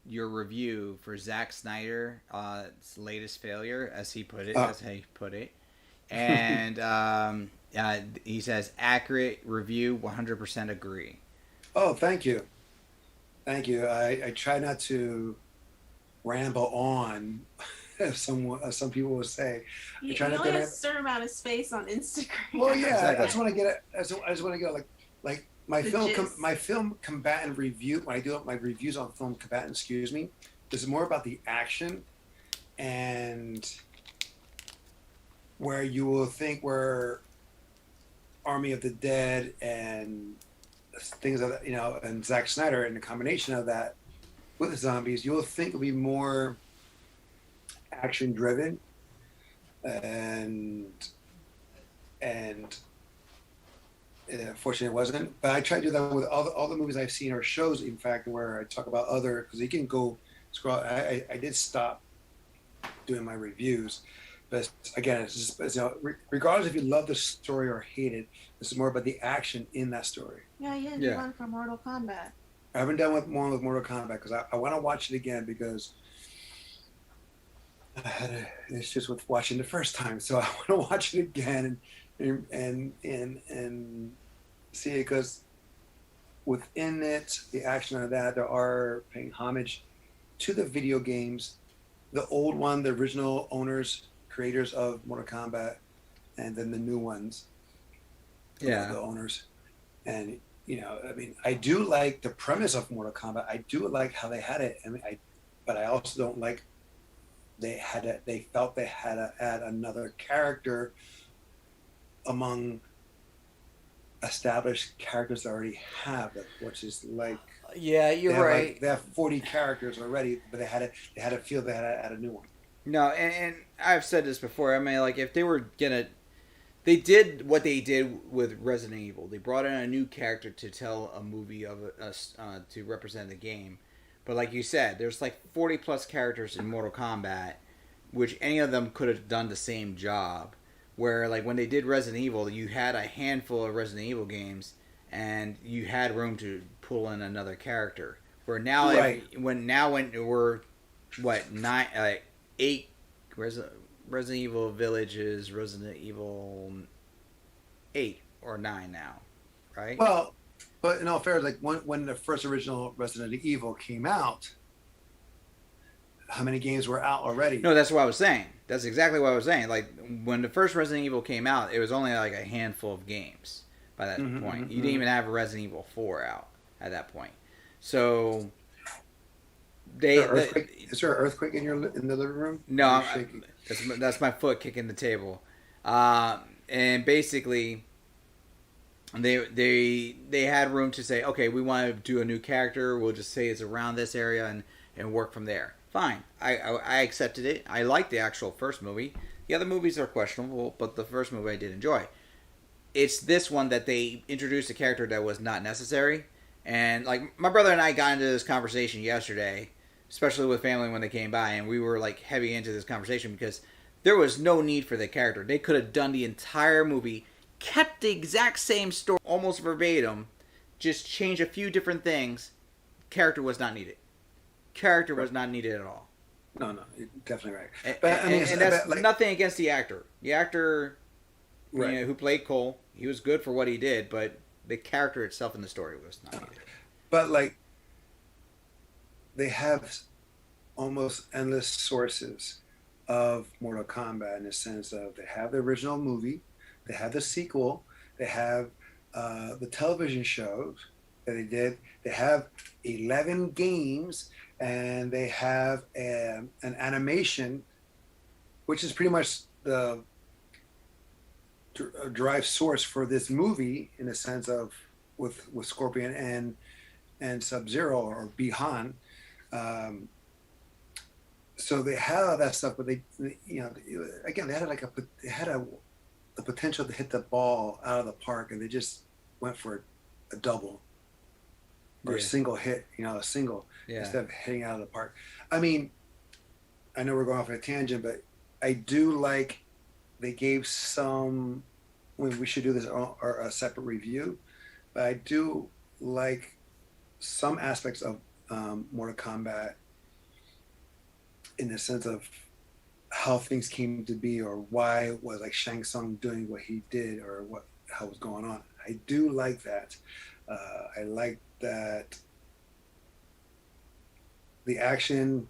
your review for Zack Snyder's latest failure, as he put it, and he says accurate review, 100% agree. Oh, thank you. I try not to ramble on, as some people would say. You only have a certain amount of space on Instagram. Well, yeah, exactly. I just want to get it. I just want to go like my film combatant review. When I do my reviews on film combatant, this is more about the action, and where you will think where Army of the Dead and things of that, and Zack Snyder, and the combination of that with the zombies, you'll think it'll be more action driven, and unfortunately it wasn't. But I try to do that with all the movies I've seen, or shows, in fact, where I talk about other, because you can go scroll. I did stop doing my reviews, but again, it's just, regardless if you love the story or hate it, this is more about the action in that story. Yeah, you did one for Mortal Kombat. I haven't done with Mortal Kombat because I want to watch it again, because it's just with watching the first time. So I want to watch it again and see it, because within it, the action of that, there are paying homage to the video games, the old one, the original owners, creators of Mortal Kombat, and then the new ones. Yeah. The owners. And, I do like the premise of Mortal Kombat. I do like how they had it. But I also don't like they felt they had to add another character among established characters they already have, which is like, yeah, you're right. They have 40 characters already, but they had to feel they had to add a new one. No, and I've said this before. I mean, like if they were gonna, they did what they did with Resident Evil. They brought in a new character to tell a movie of to represent the game. But like you said, there's like 40 plus characters in Mortal Kombat, which any of them could have done the same job. Where like when they did Resident Evil, you had a handful of Resident Evil games, and you had room to pull in another character. Where now, Right. when we're what nine, eight Resident Evil Villages, Resident Evil 8 or 9 now, right? Well, but in all fairness, like when the first original Resident Evil came out, how many games were out already? No, that's what I was saying. That's exactly what I was saying. Like when the first Resident Evil came out, it was only like a handful of games by that point. You didn't even have a Resident Evil 4 out at that point. So Is there an earthquake in the living room? no, You're shaking. that's my foot kicking the table. And basically, they had room to say, okay, we want to do a new character. We'll just say it's around this area and work from there. Fine, I accepted it. I liked the actual first movie. The other movies are questionable, but the first movie I did enjoy. It's this one that they introduced a character that was not necessary. And like my brother and I got into this conversation yesterday, especially with family when they came by, and we were like heavy into this conversation because there was no need for the character. They could have done the entire movie, kept the exact same story, almost verbatim, just change a few different things. Character was not needed. Character was not needed at all. No, you're definitely right. And that's nothing against the actor. The actor, right. who played Cole, he was good for what he did, but the character itself in the story was not needed. But like, they have almost endless sources of Mortal Kombat in the sense of they have the original movie, they have the sequel, they have the television shows that they did, they have 11 games, and they have an animation, which is pretty much the drive source for this movie in the sense of with Scorpion and Sub-Zero or Bihan. So they had all that stuff, but they again, they had the potential to hit the ball out of the park, and they just went for a double or a single hit, a single instead of hitting out of the park. I mean, I know we're going off on a tangent, but I do like they gave some. We should do this or a separate review, but I do like some aspects of Mortal Kombat in the sense of how things came to be or why it was like Shang Tsung doing what he did or how was going on. I do like that. I like that the action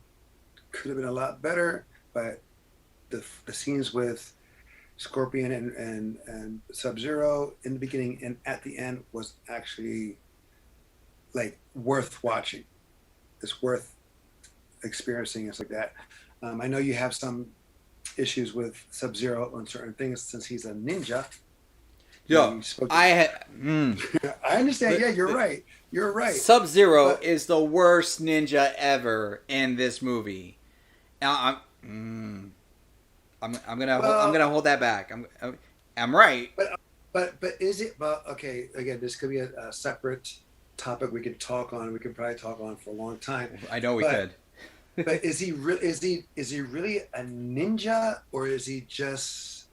could have been a lot better, but the scenes with Scorpion and Sub-Zero in the beginning and at the end was actually like worth watching. It's worth experiencing and stuff like that. I know you have some issues with Sub-Zero on certain things since he's a ninja. Yo, I understand. Yeah, you're right. You're right. Sub-Zero is the worst ninja ever in this movie. Now, I'm gonna hold that back. I'm right. But is it? But okay. Again, this could be a separate topic we could talk on. We could probably talk on for a long time. I know we could. But is he really a ninja, or is he just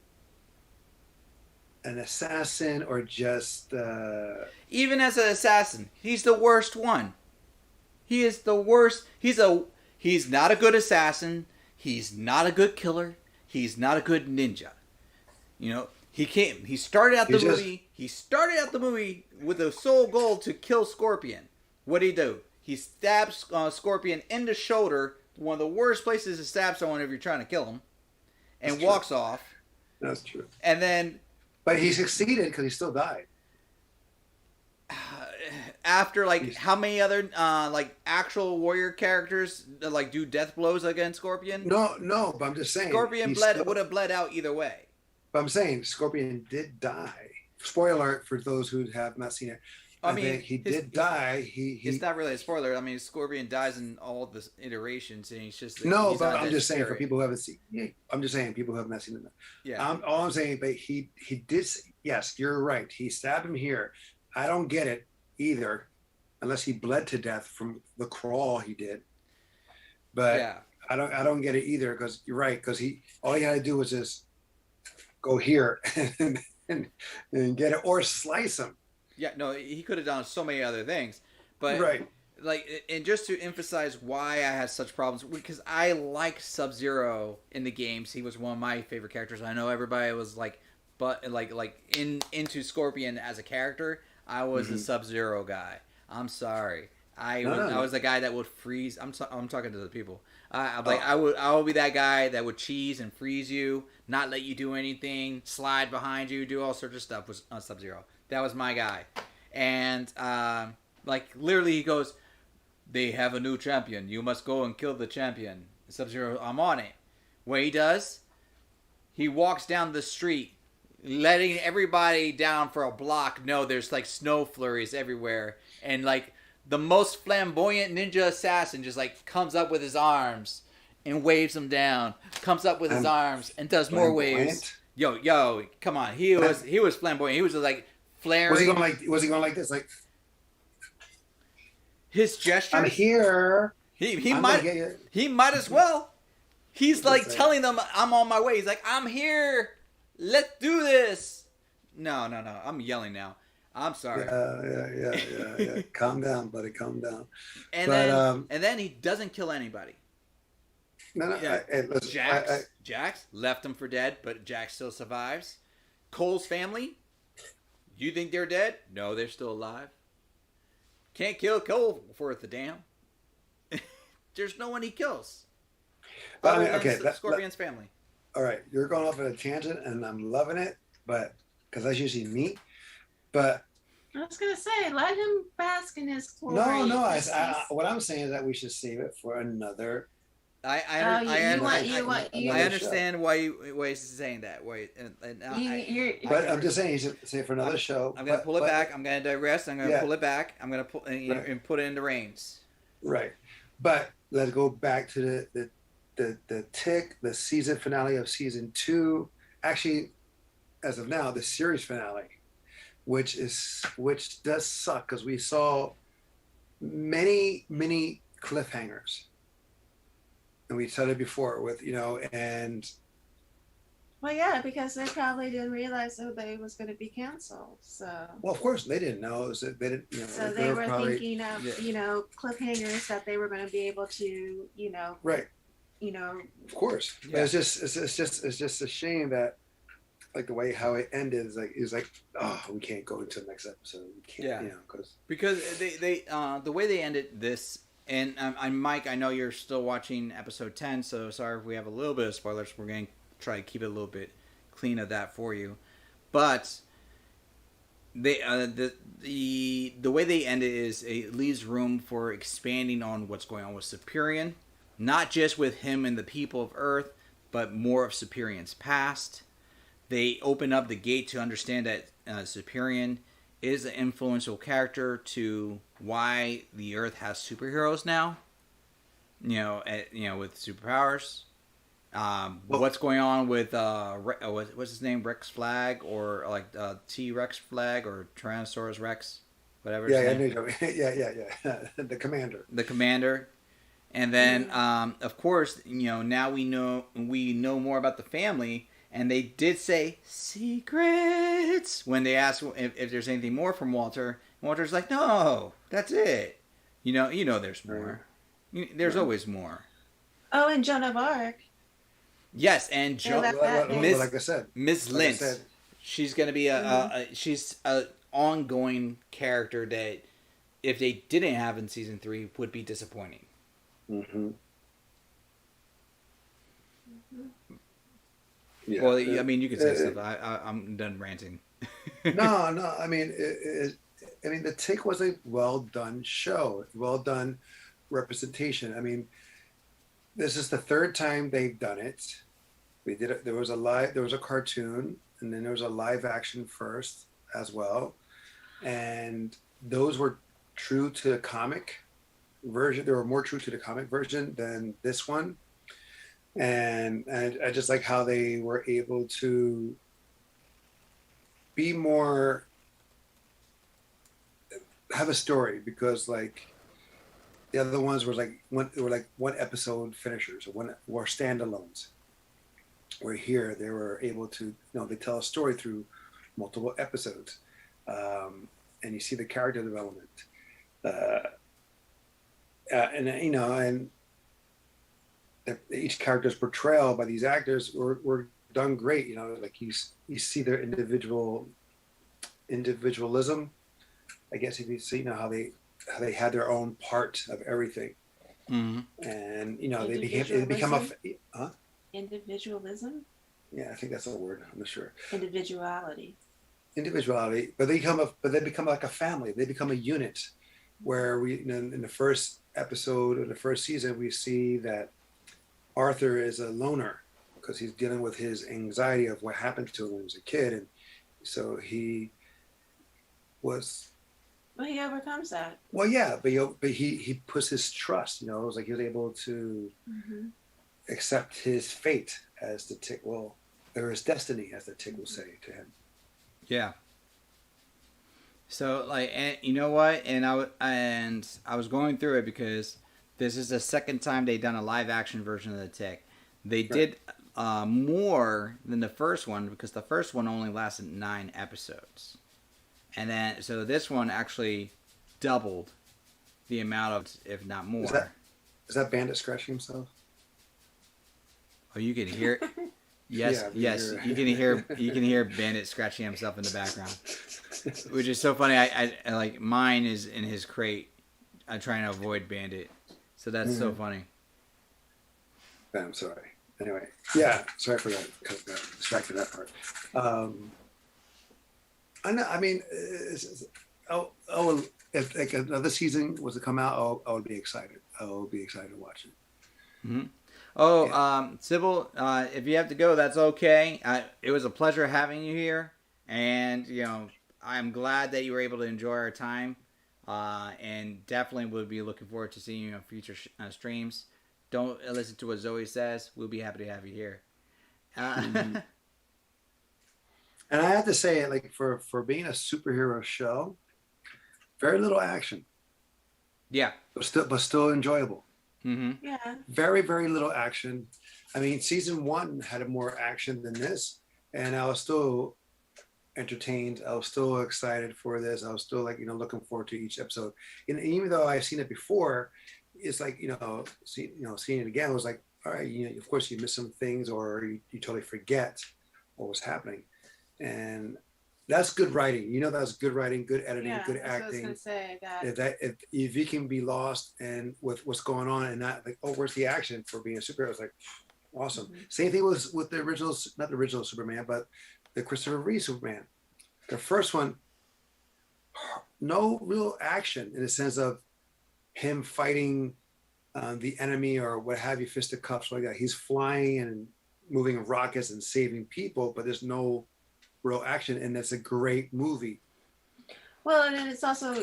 an assassin, or just even as an assassin, he's the worst one. He is the worst. He's not a good assassin. He's not a good killer. He's not a good ninja. He started out the movie with the sole goal to kill Scorpion. What did he do? He stabs Scorpion in the shoulder, one of the worst places to stab someone if you're trying to kill him, and walks off. That's true. And then, but he succeeded because he still died. After how many other actual warrior characters do death blows against Scorpion? No, but I'm just saying Scorpion would have bled out either way. But I'm saying Scorpion did die. Spoiler alert for those who have not seen it. I I think mean, he did die. it's not really a spoiler. I mean, Scorpion dies in all the iterations, and No, he's but on I'm that just saying for spirit. people who haven't seen. Yeah, I'm just saying people who have not seen it. Yeah, All I'm saying, but he did. Yes, you're right. He stabbed him here. I don't get it either, unless he bled to death from the crawl he did. But yeah. I don't get it either because you're right. Because all he had to do was just go here and, and get it or slice him. Yeah, no, he could have done so many other things, but Right. like, and just to emphasize why I had such problems, because I like Sub Zero in the games. He was one of my favorite characters. I know everybody was like, but into Scorpion as a character. I was the Sub Zero guy. I'm sorry. I was the guy that would freeze. I'm talking to the people. I'm like, I would be that guy that would cheese and freeze you, not let you do anything, slide behind you, do all sorts of stuff with Sub Zero. That was my guy. And like, literally, he goes, "They have a new champion. You must go and kill the champion." Sub Zero, I'm on it. What he does, he walks down the street, letting everybody down for a block know there's like snow flurries everywhere, and like the most flamboyant ninja assassin just like comes up with his arms and waves them down, comes up with his arms and does more waves. Yo, come on. He was flamboyant. He was like flaring. Was he going like this? Like, his gestures. I'm here. He might as well. He's like telling them, "I'm on my way." He's like, "I'm here. Let's do this." No. I'm yelling now. I'm sorry. Yeah. Calm down, buddy. Calm down. And then he doesn't kill anybody. No. Yeah. Listen, Jax left him for dead, but Jax still survives. Cole's family. You think they're dead? No, they're still alive. Can't kill Cole worth a damn. There's no one he kills. Scorpion's family. All right, you're going off on a tangent, and I'm loving it, but because that's usually me. But I was gonna say, let him bask in his glory. No. What I'm saying is that we should save it for another. I understand why he's saying that. But I'm just saying, you should say for another show. I'm gonna pull it back. I'm gonna digress. I'm gonna pull it back. I'm gonna pull and put it into reins. Right, but let's go back to the Tick, the season finale of season 2. Actually, as of now, the series finale, which does suck because we saw many cliffhangers. And we said it before with, and. Well, yeah, because they probably didn't realize that they was going to be canceled. So. Well, of course they didn't know. They didn't. So they were probably thinking of, cliffhangers that they were going to be able to, Right. Of course. Yeah. It's just a shame that, like, the way how it ended is like, oh, we can't go into the next episode. We can't, because they the way they ended this. And Mike, I know you're still watching episode 10, so sorry if we have a little bit of spoilers. We're going to try to keep it a little bit clean of that for you. But they the way they end it is it leaves room for expanding on what's going on with Superior. Not just with him and the people of Earth, but more of Superior's past. They open up the gate to understand that Superior is an influential character to why the Earth has superheroes now. With superpowers. What's going on with what's his name, Rex Flag, or like T-Rex Flag, or Tyrannosaurus Rex, whatever. Yeah. The commander. The commander, and then of course now we know more about the family. And they did say secrets when they asked if there's anything more from Walter. And Walter's like, no, that's it. There's more. There's always more. Oh, and Joan of Arc. Yes, and like I said, Miss Lint. She's gonna be she's a ongoing character that if they didn't have in season 3 would be disappointing. Mm-hmm. Yeah, well, you can say stuff. I'm done ranting. No. I mean, the Tick was a well done show, well done representation. I mean, this is the 3rd time they've done it. We did it. There was a cartoon, and then there was a live action first as well, and those were true to the comic version. They were more true to the comic version than this one. And I just like how they were able to be more, have a story, because like the other ones were like one episode finishers or one or standalones. Where here they were able to, they tell a story through multiple episodes, and you see the character development, and each character's portrayal by these actors were done great. Like you see their individualism. I guess if you see how they had their own part of everything, and they become individualism. Yeah, I think that's a word. I'm not sure. Individuality, but they become like a family. They become a unit, where we in the first episode of the first season we see that Arthur is a loner because he's dealing with his anxiety of what happened to him when he was a kid, and so he was. Well, he overcomes that. Well, yeah, but he puts his trust. It was like he was able to accept his fate as the tick. Well, or his destiny, as the tick will say to him. Yeah. So and you know what? And I was going through it because this is the second time they've done a live action version of the Tick. They did more than the first one because the first one only lasted 9 episodes, and then so this one actually doubled the amount of, if not more. Is that Bandit scratching himself? Oh, you can hear it. Yes, yeah, yes, you can hear Bandit scratching himself in the background, which is so funny. I like mine is in his crate. I'm trying to avoid Bandit, so that's so funny. I'm sorry. Anyway, yeah, sorry for that. Distracted that part. I know. I mean, if like another season was to come out, I would be excited. I would be excited to watch it. Mm-hmm. Oh, Sybil, if you have to go, that's okay. It was a pleasure having you here, and I'm glad that you were able to enjoy our time, and definitely will be looking forward to seeing you on future streams. Don't listen to what Zoe says. We'll be happy to have you here. And I have to say, like for being a superhero show, very little action. Yeah, but still enjoyable. Mm-hmm. Yeah. Very, very little action. I mean, season 1 had more action than this, and I was still entertained. I was still excited for this. I was still looking forward to each episode. And even though I've seen it before, it's like seeing it again was like, all right, of course you miss some things or you totally forget what was happening, and that's good writing. That's good writing, good editing, good acting. I was gonna say if you can be lost and with what's going on and not like, oh, where's the action for being a superhero? It's like awesome. Mm-hmm. Same thing with the original, not the original Superman, but the Christopher Reeve Superman. The first one, no real action in the sense of him fighting the enemy or what have you, fisticuffs like that. He's flying and moving rockets and saving people, but there's no real action, and it's a great movie. Well, and then it's also,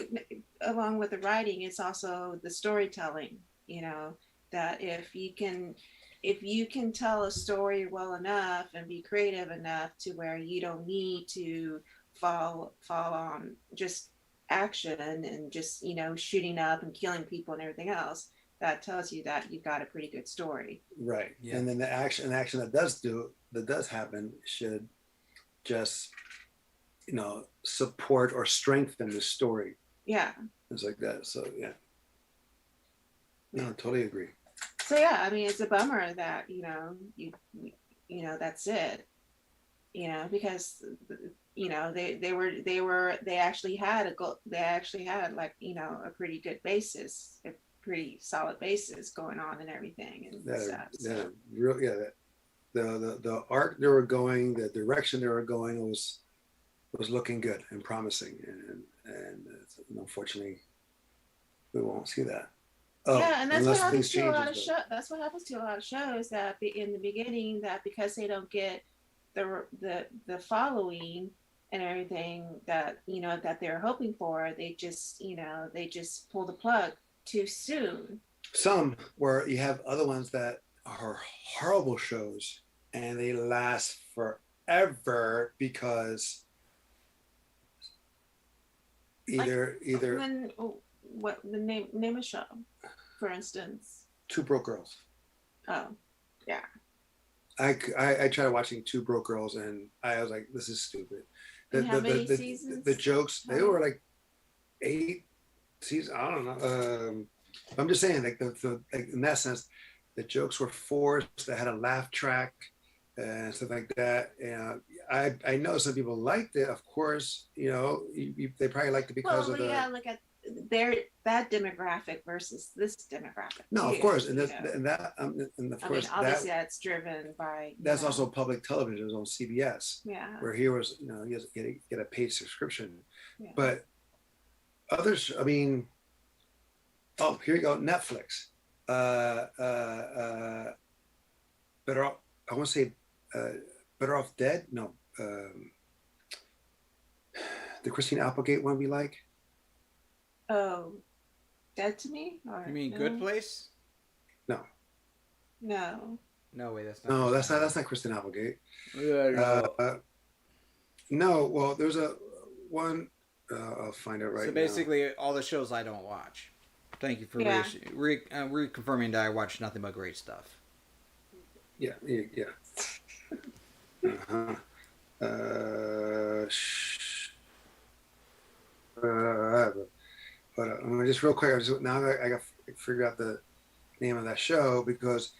along with the writing, it's also the storytelling. That if you can tell a story well enough and be creative enough to where you don't need to fall on just action and just shooting up and killing people and everything else, that tells you that you've got a pretty good story. Right. Yeah. And then the action that does happen should just support or strengthen the story. Yeah. Things like that. So yeah. No, I totally agree. So yeah, I mean, it's a bummer that that's it. Because they actually had like a pretty good basis, a pretty solid basis going on and everything and stuff. So. The arc they were going, the direction they were going was looking good and promising, and unfortunately we won't see that. Yeah, and that's what happens to a lot of shows. That's what happens to a lot of shows that in the beginning, that because they don't get the following, and everything that that they're hoping for, they just pull the plug too soon. Some where you have other ones that are horrible shows and they last forever because Like either when what the name of show, for instance. Two Broke Girls. Oh, yeah. I tried watching Two Broke Girls and I was like, this is stupid. And how many seasons? The jokes, they were like 8 seasons. I don't know. I'm just saying, like like in that sense, the jokes were forced. They had a laugh track and stuff like that. And I know some people liked it. Of course, they probably liked it because of the. Yeah, look at that demographic versus this demographic. No, too, of course, and that, and of course, obviously that's driven by. That's also public television. It was on CBS. Yeah. Where here was, you has to get a paid subscription, Yeah. but others, I mean, oh, here you go, Netflix. Better off. I want to say, Better Off Dead. No, the Christine Applegate one we like. Oh, Dead to Me? Or You mean no? Good Place? No. No. No, wait, that's not. No, that's not Christine Applegate. No. No, well, there's a one. I'll find it right now. So basically, all the shows I don't watch. Thank you for reconfirming that I watch nothing but great stuff. Yeah. Uh-huh. But I'm gonna just real quick. Now I got to figure out the name of that show because,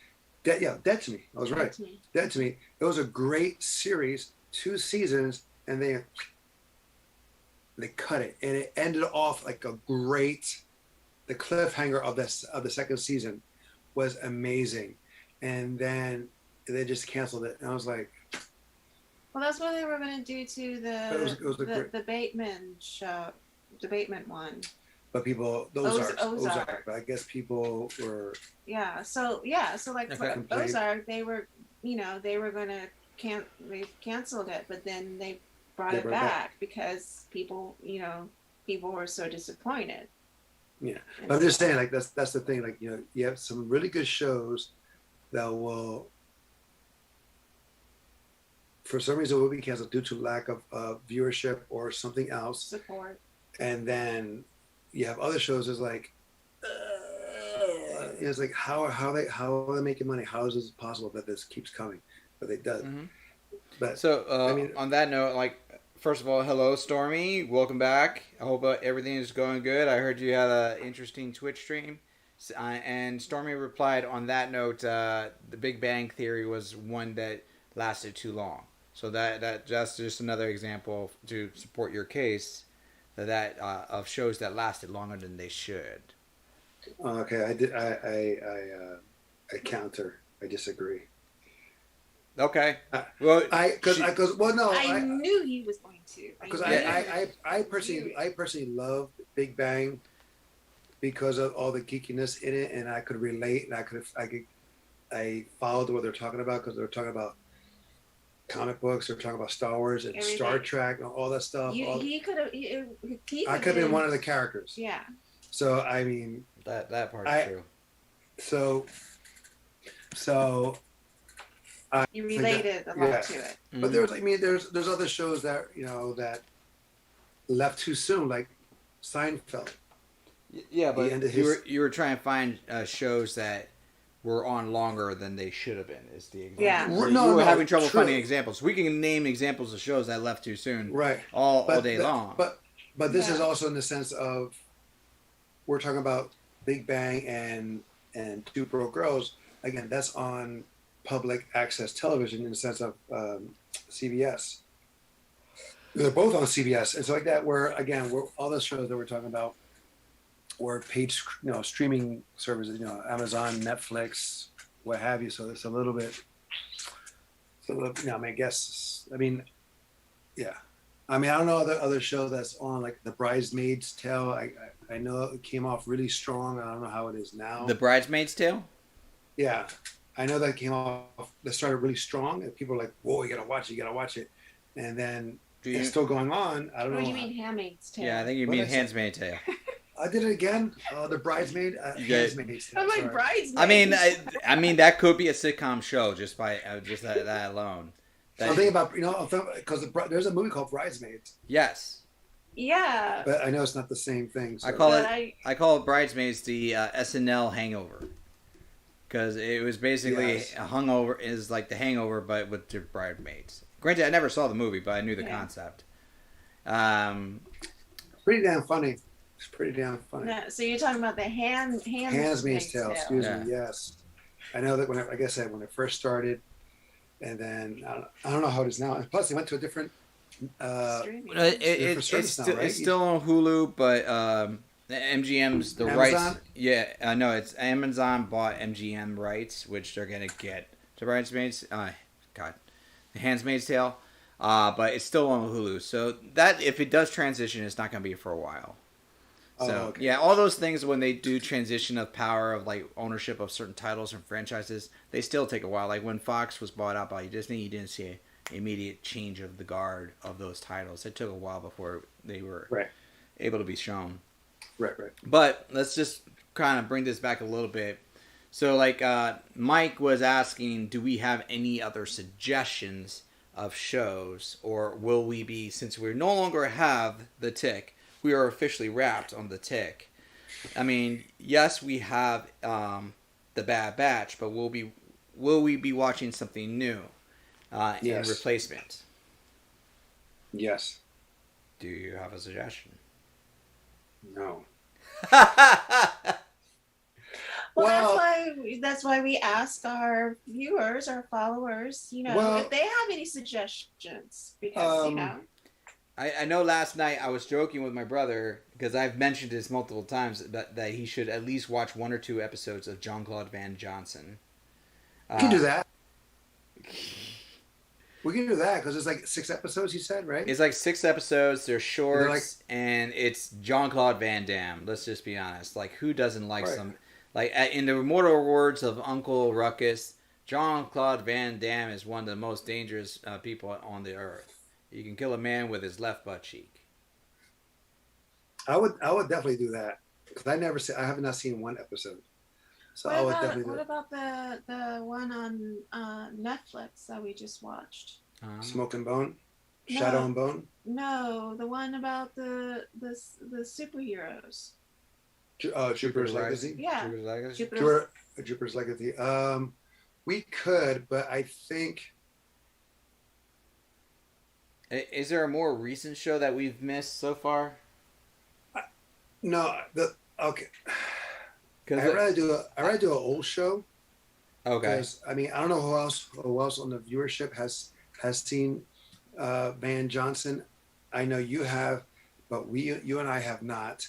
Dead to Me. I was right. Dead to Me. It was a great series, 2 seasons, and they cut it, and it ended off like a great. The cliffhanger of the second season was amazing, and then they just canceled it, and I was like. Well, that's what they were going to do to the Bateman show, the Bateman one. But people, Ozark. But I guess people were. Yeah. So like Ozark, they were going to they canceled it, but then they brought it back because people were so disappointed. Yeah, but I'm just saying, like that's the thing. Like you have some really good shows that will. For some reason, will be canceled due to lack of viewership or something else. Support. And then you have other shows that's like, it's like how are they making money? How is it possible that this keeps coming? But it does. Mm-hmm. But so on that note, like first of all, hello Stormy, welcome back. I hope everything is going good. I heard you had an interesting Twitch stream. And Stormy replied on that note, the Big Bang Theory was one that lasted too long. So that's just another example to support your case that of shows that lasted longer than they should. Okay, I counter. I disagree. Okay. Well, I knew he was going to. Because I personally love Big Bang because of all the geekiness in it, and I could relate, and I followed what they're talking about because they're talking about comic books, they're talking about Star Wars and everything. Star Trek and all that stuff. He could have. I could have been one of the characters. Yeah. So I mean, that part's true. So. You related a lot to it. But there's other shows that that left too soon, like Seinfeld. Yeah, but you were trying to find shows that were on longer than they should have been. Is the example? Yeah. So you were having trouble finding examples. We can name examples of shows that left too soon, right? All day long. But this is also in the sense of we're talking about Big Bang and Two Broke Girls. Again, that's on public access television in the sense of CBS. They're both on CBS, and so like that. Where again, all the shows that we're talking about were paid, streaming services, Amazon, Netflix, what have you. So it's a little bit. So I guess. I mean, yeah. I don't know other show that's on like The Bridesmaid's Tale. I know it came off really strong. I don't know how it is now. The Bridesmaid's Tale. Yeah. I know that came off. That started really strong, and people were like, "Whoa, you gotta watch it! You gotta watch it!" And then it's still going on. I don't know. Or you mean Handmaid's Tale? Yeah, I think you What mean did I say? Handmaid's Tale. I did it again. The bridesmaid, Yeah. Handmaid's Tale. I'm like Sorry. bridesmaids. I mean that could be a sitcom show just by just that alone. I'm thinking about because there's a movie called Bridesmaids, Yes, Yeah. but I know it's not the same thing. So. I call But I call it Bridesmaids the SNL Hangover because it was basically Yes. a hungover is like the Hangover but with the bridesmaids. Granted, I never saw the movie, but I knew the concept. Pretty damn funny. It's pretty damn funny. No, so you're talking about the Handmaid's Tale. Excuse Yeah. me. Yes, I know that like I said, when it first started, and then I don't know how it is now. And plus, they went to a different. Streaming. It's still on Hulu, but MGM's the Amazon? rights. Yeah, no, it's Amazon bought MGM rights, which they're gonna get to Bridesmaids. God, The Handmaid's Tale. But it's still on Hulu, so that if it does transition, it's not gonna be for a while. So okay. yeah, all those things when they do transition of power of like ownership of certain titles and franchises, they still take a while. Like when Fox was bought out by Disney, you didn't see an immediate change of the guard of those titles. It took a while before they were able to be shown. Right. But let's just kind of bring this back a little bit. So like Mike was asking, do we have any other suggestions of shows, or will we be, since we no longer have the Tick, we are officially wrapped on the Tick. I mean, yes, we have the Bad Batch, but will we be watching something new in replacement? Yes. Do you have a suggestion? No. Well, that's why we ask our viewers, our followers, if they have any suggestions, because I know last night I was joking with my brother because I've mentioned this multiple times that he should at least watch 1 or 2 episodes of Jean-Claude Van Johnson. We can do that. We can do that because it's like 6 episodes. You said, right? It's like 6 episodes. They're shorts, and it's Jean-Claude Van Damme. Let's just be honest. Like, who doesn't like some? Like in the immortal words of Uncle Ruckus, Jean-Claude Van Damme is one of the most dangerous people on the earth. You can kill a man with his left butt cheek. I would definitely do that because I have not seen 1 episode. So I would definitely do it. What about the one on Netflix that we just watched? Smoke and Bone, Shadow and Bone. No, the one about the superheroes. Jupiter's Legacy. Yeah. Jupiter's Legacy. We could, but I think. Is there a more recent show that we've missed so far? No. Okay. I'd rather do an old show. Okay. Because I mean, I don't know who else on the viewership has seen Van Johnson. I know you have, but you and I have not.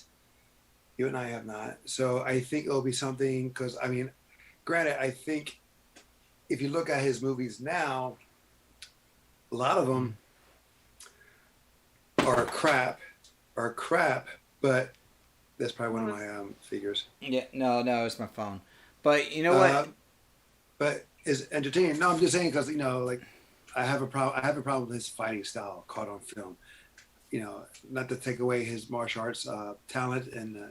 You and I have not. So I think it'll be something because I mean, granted, I think if you look at his movies now, a lot of them are crap, but that's probably one of my figures. Yeah, no, it's my phone. But you know what? But it's entertaining. No, I'm just saying because like I have a problem with his fighting style caught on film. Not to take away his martial arts talent and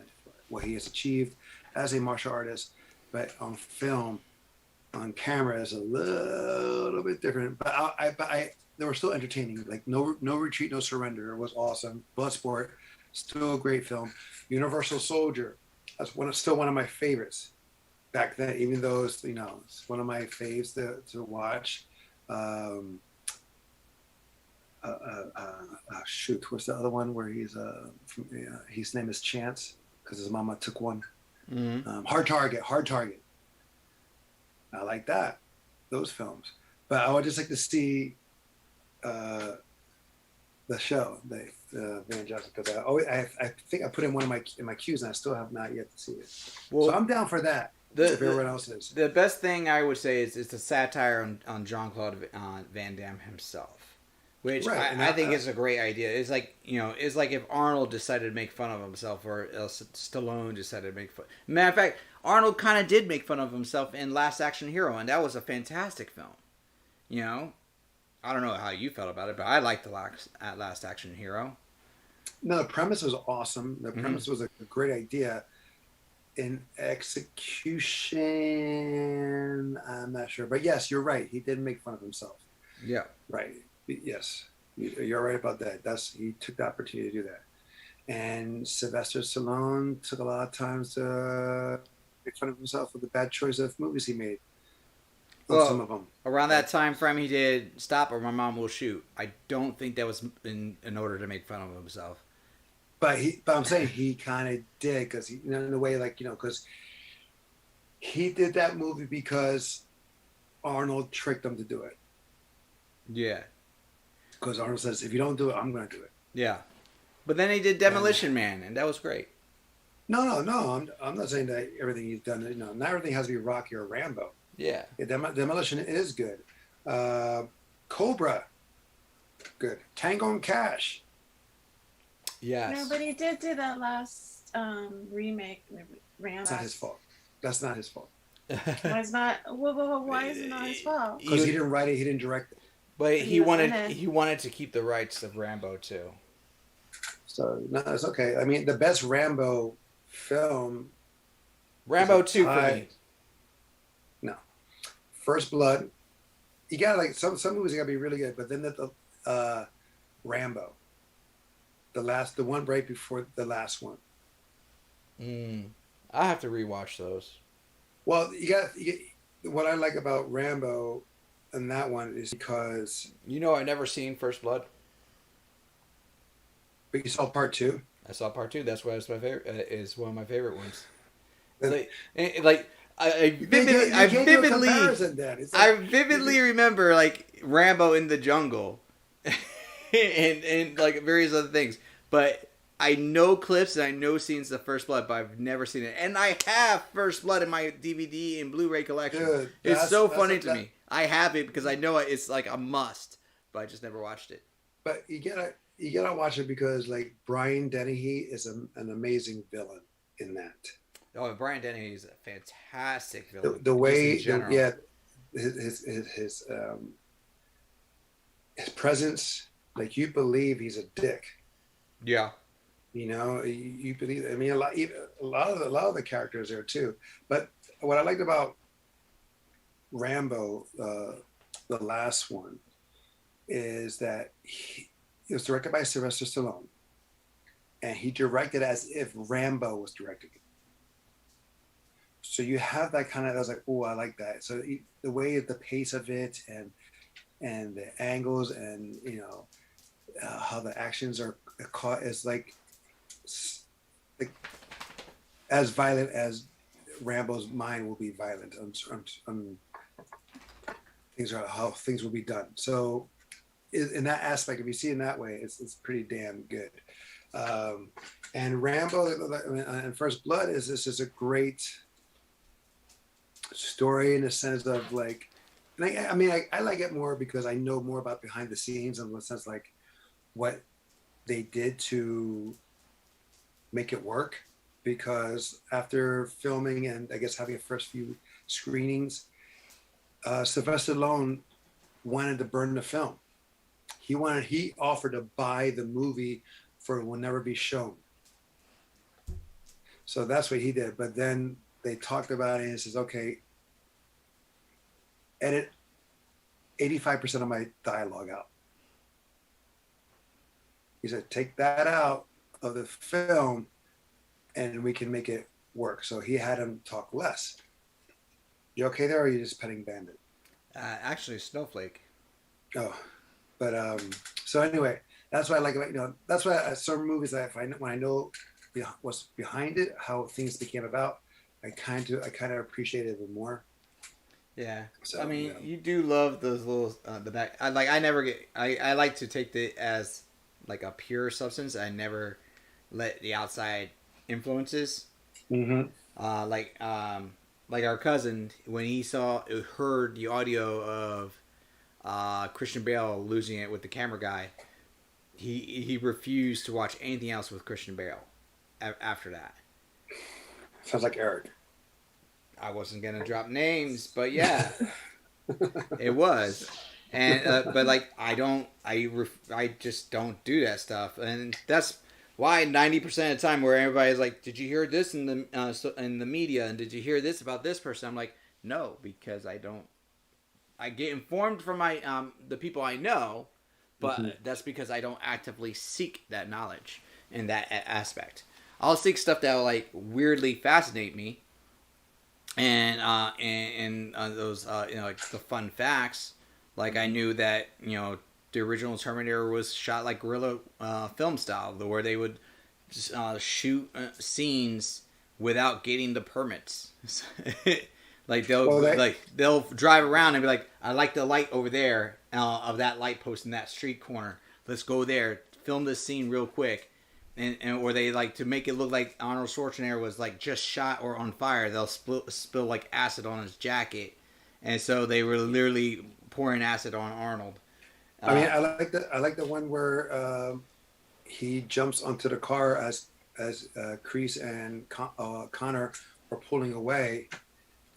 what he has achieved as a martial artist, but on film, on camera is a little bit different. But they were still entertaining. Like no Retreat, No Surrender was awesome. Bloodsport, still a great film. Universal Soldier, that's still one of my favorites back then. Even though it's one of my faves to watch. Shoot, what's the other one where his name is Chance because his mama took one. Mm-hmm. Hard Target. I like those films, but I would just like to see the show, the Van Johnson, because I think I put in one of my queues and I still have not yet to see it. Well, so I'm down for that. If everyone else is. The best thing I would say is it's a satire on Jean-Claude Van Damme himself. Which I think is a great idea. It's like it's like if Arnold decided to make fun of himself, or Stallone decided to make fun. Matter of fact, Arnold kind of did make fun of himself in Last Action Hero, and that was a fantastic film. I don't know how you felt about it, but I liked the last action hero. No, the premise was awesome. The Mm-hmm. premise was a great idea. In execution, I'm not sure, but yes, you're right. He did make fun of himself. Yeah. Right. Yes, you're right about that. He took the opportunity to do that. And Sylvester Stallone took a lot of times to make fun of himself with the bad choice of movies he made. On some Well, of them. around that time frame, he did "Stop or My Mom Will Shoot." I don't think that was in order to make fun of himself. But I'm saying he kind of did because he, in a way, like because he did that movie because Arnold tricked him to do it. Yeah. Because Arnold says, if you don't do it, I'm going to do it. Yeah. But then he did Demolition Man, and that was great. No. I'm not saying that everything he's done. Not everything has to be Rocky or Rambo. Yeah. Demolition is good. Cobra, good. Tango and Cash. Yes. No, but he did do that last remake, Rambo. That's not his fault. That's not his fault. Why is not? Why is it not his fault? Because he didn't write it. He didn't direct it. But He wanted to keep the rights of Rambo too. So no, it's okay. I mean, the best Rambo film. Rambo 2 for me. No, First Blood. You gotta like some movies. Gotta be really good, but then the Rambo, the one right before the last one. I have to rewatch those. Well, what I like about Rambo and that one is because I've never seen First Blood. but you saw part 2. I saw part 2. That's why it's my favorite. Is one of my favorite ones. Then- I vividly remember like Rambo in the jungle, and like various other things. But I know clips and I know scenes of First Blood, but I've never seen it. And I have First Blood in my DVD and Blu-ray collection. Dude, it's so funny to me. I have it because I know it's like a must, but I just never watched it. But you gotta watch it because like Brian Dennehy is an amazing villain in that. Oh, Brian Dennehy is a fantastic villain. The way, his presence, like you believe he's a dick. Yeah. You believe. I mean, a lot of the characters there too. But what I liked about Rambo, the last one, is that it was directed by Sylvester Stallone, and he directed as if Rambo was directing it. So you have that kind of. I was like, oh, I like that. So the way, the pace of it, and the angles, and how the actions are caught is like as violent as Rambo's mind will be violent on how things will be done. So in that aspect, if you see it in that way, it's pretty damn good. And Rambo and First Blood is a great story in the sense of like, and I like it more because I know more about behind the scenes in the sense like what they did to make it work. Because after filming and I guess having the first few screenings, Sylvester Stallone wanted to burn the film. He offered to buy the movie for it will never be shown. So that's what he did. But then they talked about it and he says, okay, edit 85% of my dialogue out. He said, take that out of the film and we can make it work. So he had him talk less. You okay there, or are you just petting Bandit? Actually, Snowflake. Oh, but so anyway, that's what I like about that's why some movies that when I know what's behind it, how things became about, I kind of appreciate it even more. Yeah, so, I mean, you do love those little the back. I like to take it as like a pure substance. I never let the outside influences. Mm-hmm. Like our cousin, when he heard the audio of Christian Bale losing it with the camera guy, he refused to watch anything else with Christian Bale after that. Sounds like Eric. I wasn't gonna drop names, but yeah, it was. And but like I just don't do that stuff, and that's why 90% of the time where everybody's like, did you hear this in the in the media, and did you hear this about this person? I'm like, no, because I don't. I get informed from my the people I know, Mhm. but that's because I don't actively seek that knowledge in that aspect. I'll seek stuff that will like weirdly fascinate me, and those like the fun facts. Like I knew that the original Terminator was shot like guerrilla film style, where they would shoot scenes without getting the permits. Like Well, they'll drive around and be like, I like the light over there of that light post in that street corner. Let's go there, film this scene real quick, and or they like to make it look like Arnold Schwarzenegger was like just shot or on fire. They'll spill like acid on his jacket, and so they were literally pouring acid on Arnold. I mean, I like the one where he jumps onto the car as Kreese and Connor are pulling away,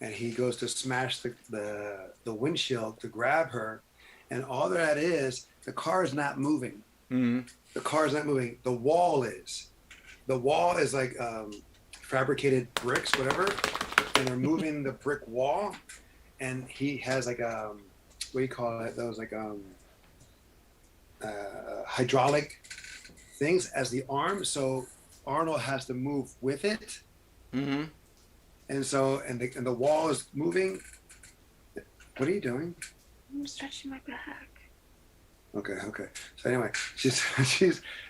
and he goes to smash the windshield to grab her, and all that is the car is not moving. Mm-hmm. The car is not moving. The wall is. The wall is like fabricated bricks, whatever, and they're moving the brick wall, and he has like what do you call it? Those like hydraulic things as the arm, so Arnold has to move with it, Mm-hmm. and so and the wall is moving. What are you doing? I'm stretching my back. Okay. So anyway, she's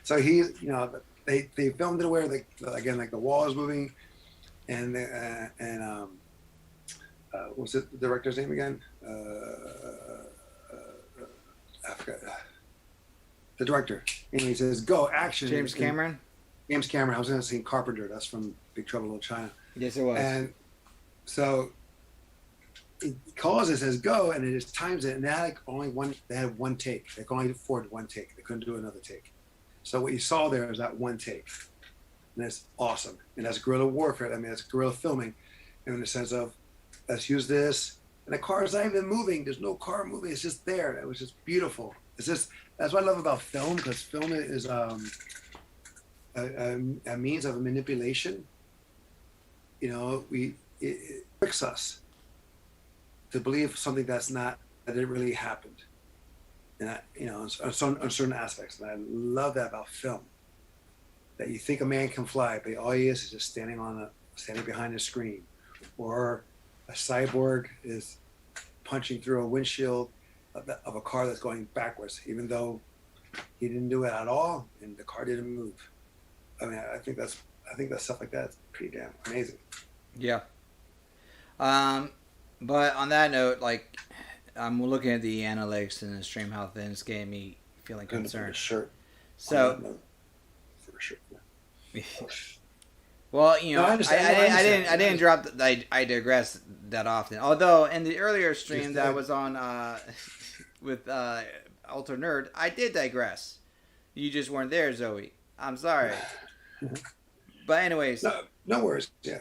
so he's they filmed it where again like the wall is moving, and what's the director's name again? I forgot. The director. And he says, "Go action." James Cameron. James Cameron. I was going to say Carpenter. That's from Big Trouble in Little China. Yes, it was. And so he calls it, says go, and it just times it. And they had like only one. They had one take. They could only afford one take. They couldn't do another take. So what you saw there is that one take, and it's awesome. And that's guerrilla warfare. I mean, that's guerrilla filming, in the sense of let's use this. And the car is not even moving. There's no car moving. It's just there. It was just beautiful. It's just that's what I love about film, because film is a means of manipulation. It tricks us to believe something that it really happened, and on certain aspects. And I love that about film. That you think a man can fly, but all he is just standing behind a screen, or a cyborg is punching through a windshield of a car that's going backwards, even though he didn't do it at all, and the car didn't move. I mean, I think that stuff like that is pretty damn amazing. Yeah. But on that note, like, I'm looking at the analytics and the stream health, and it's getting me feeling concerned. Shirt. So, For sure. well, No, I understand. I didn't drop. I digress that often. Although in the earlier stream that I was on with Ultra Nerd, I did digress. You just weren't there, Zoe. I'm sorry. But anyways, no worries. Yeah.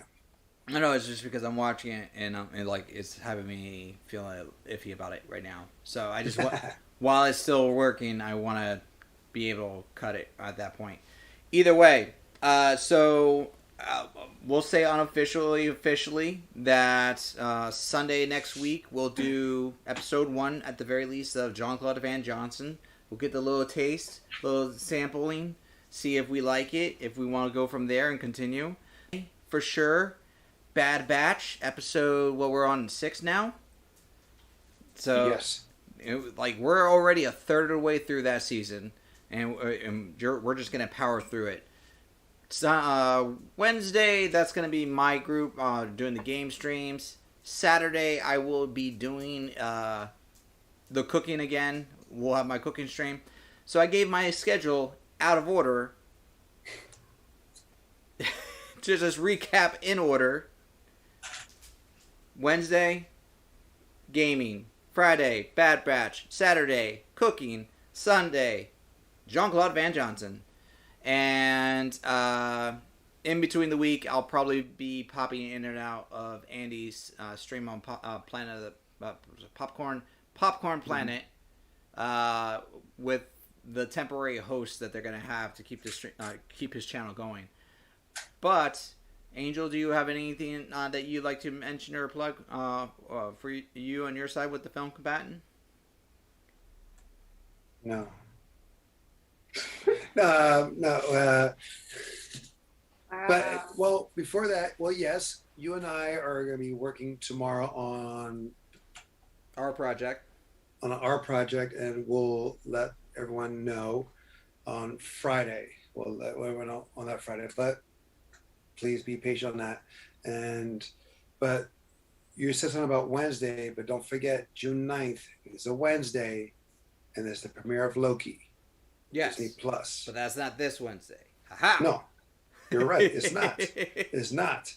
I know it's just because I'm watching it and like it's having me feeling iffy about it right now. So I just while it's still working, I want to be able to cut it at that point. Either way, so we'll say officially that Sunday next week we'll do episode 1 at the very least of Jean-Claude Van Johnson. We'll get the little taste, little sampling, see if we like it, if we want to go from there and continue. For sure, Bad Batch episode. Well, we're on 6 now. So yes, we're already a third of the way through that season, and we're just gonna power through it. Wednesday, that's gonna be my group doing the game streams. Saturday, I will be doing the cooking again. We'll have my cooking stream. So I gave my schedule out of order to just recap in order. Wednesday, gaming. Friday, Bad Batch. Saturday, cooking. Sunday, Jean-Claude Van Johnson. And in between the week, I'll probably be popping in and out of Andy's stream on Planet of the Popcorn Planet. with the temporary host that they're going to have to keep this keep his channel going. But Angel, do you have anything that you'd like to mention or plug for you on your side with the film combatant? No. No. But well, before that, well, yes, you and I are going to be working tomorrow on Our project. our project, and we'll let everyone know on Friday. We'll let everyone know on that Friday, but please be patient on that. And but you said something about Wednesday, but don't forget June 9th is a Wednesday, and it's the premiere of Loki. Yes. Disney Plus. But that's not this Wednesday. Ha-ha. No, you're right. It's not. It's not.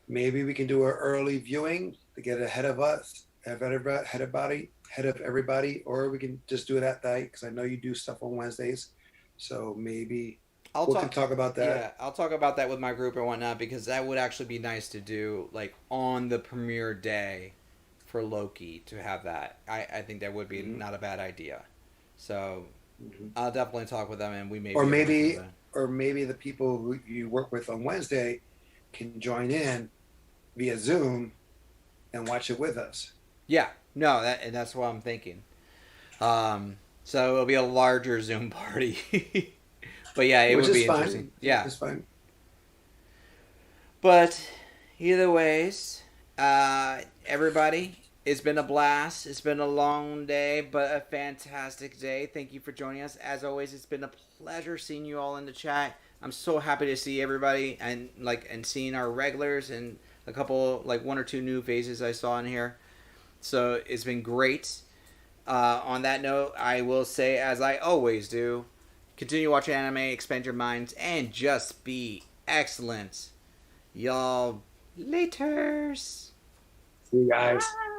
Maybe we can do an early viewing to get ahead of us, ahead of everybody, or we can just do it at night because I know you do stuff on Wednesdays. So maybe we can talk about that. Yeah, I'll talk about that with my group and whatnot because that would actually be nice to do like on the premiere day for Loki to have that. I think that would be not a bad idea. So I'll definitely talk with them, and we may. Or maybe the people who you work with on Wednesday can join in via Zoom and watch it with us. Yeah, no, that's what I'm thinking. So it'll be a larger Zoom party, but yeah, it would be interesting. Yeah, it's fine. But either ways, everybody. It's been a blast. It's been a long day, but a fantastic day. Thank you for joining us. As always, it's been a pleasure seeing you all in the chat. I'm so happy to see everybody and seeing our regulars and a couple one or two new faces I saw in here. So it's been great. On that note, I will say, as I always do, continue watching anime, expand your minds, and just be excellent. Y'all, laters. See you guys. Bye.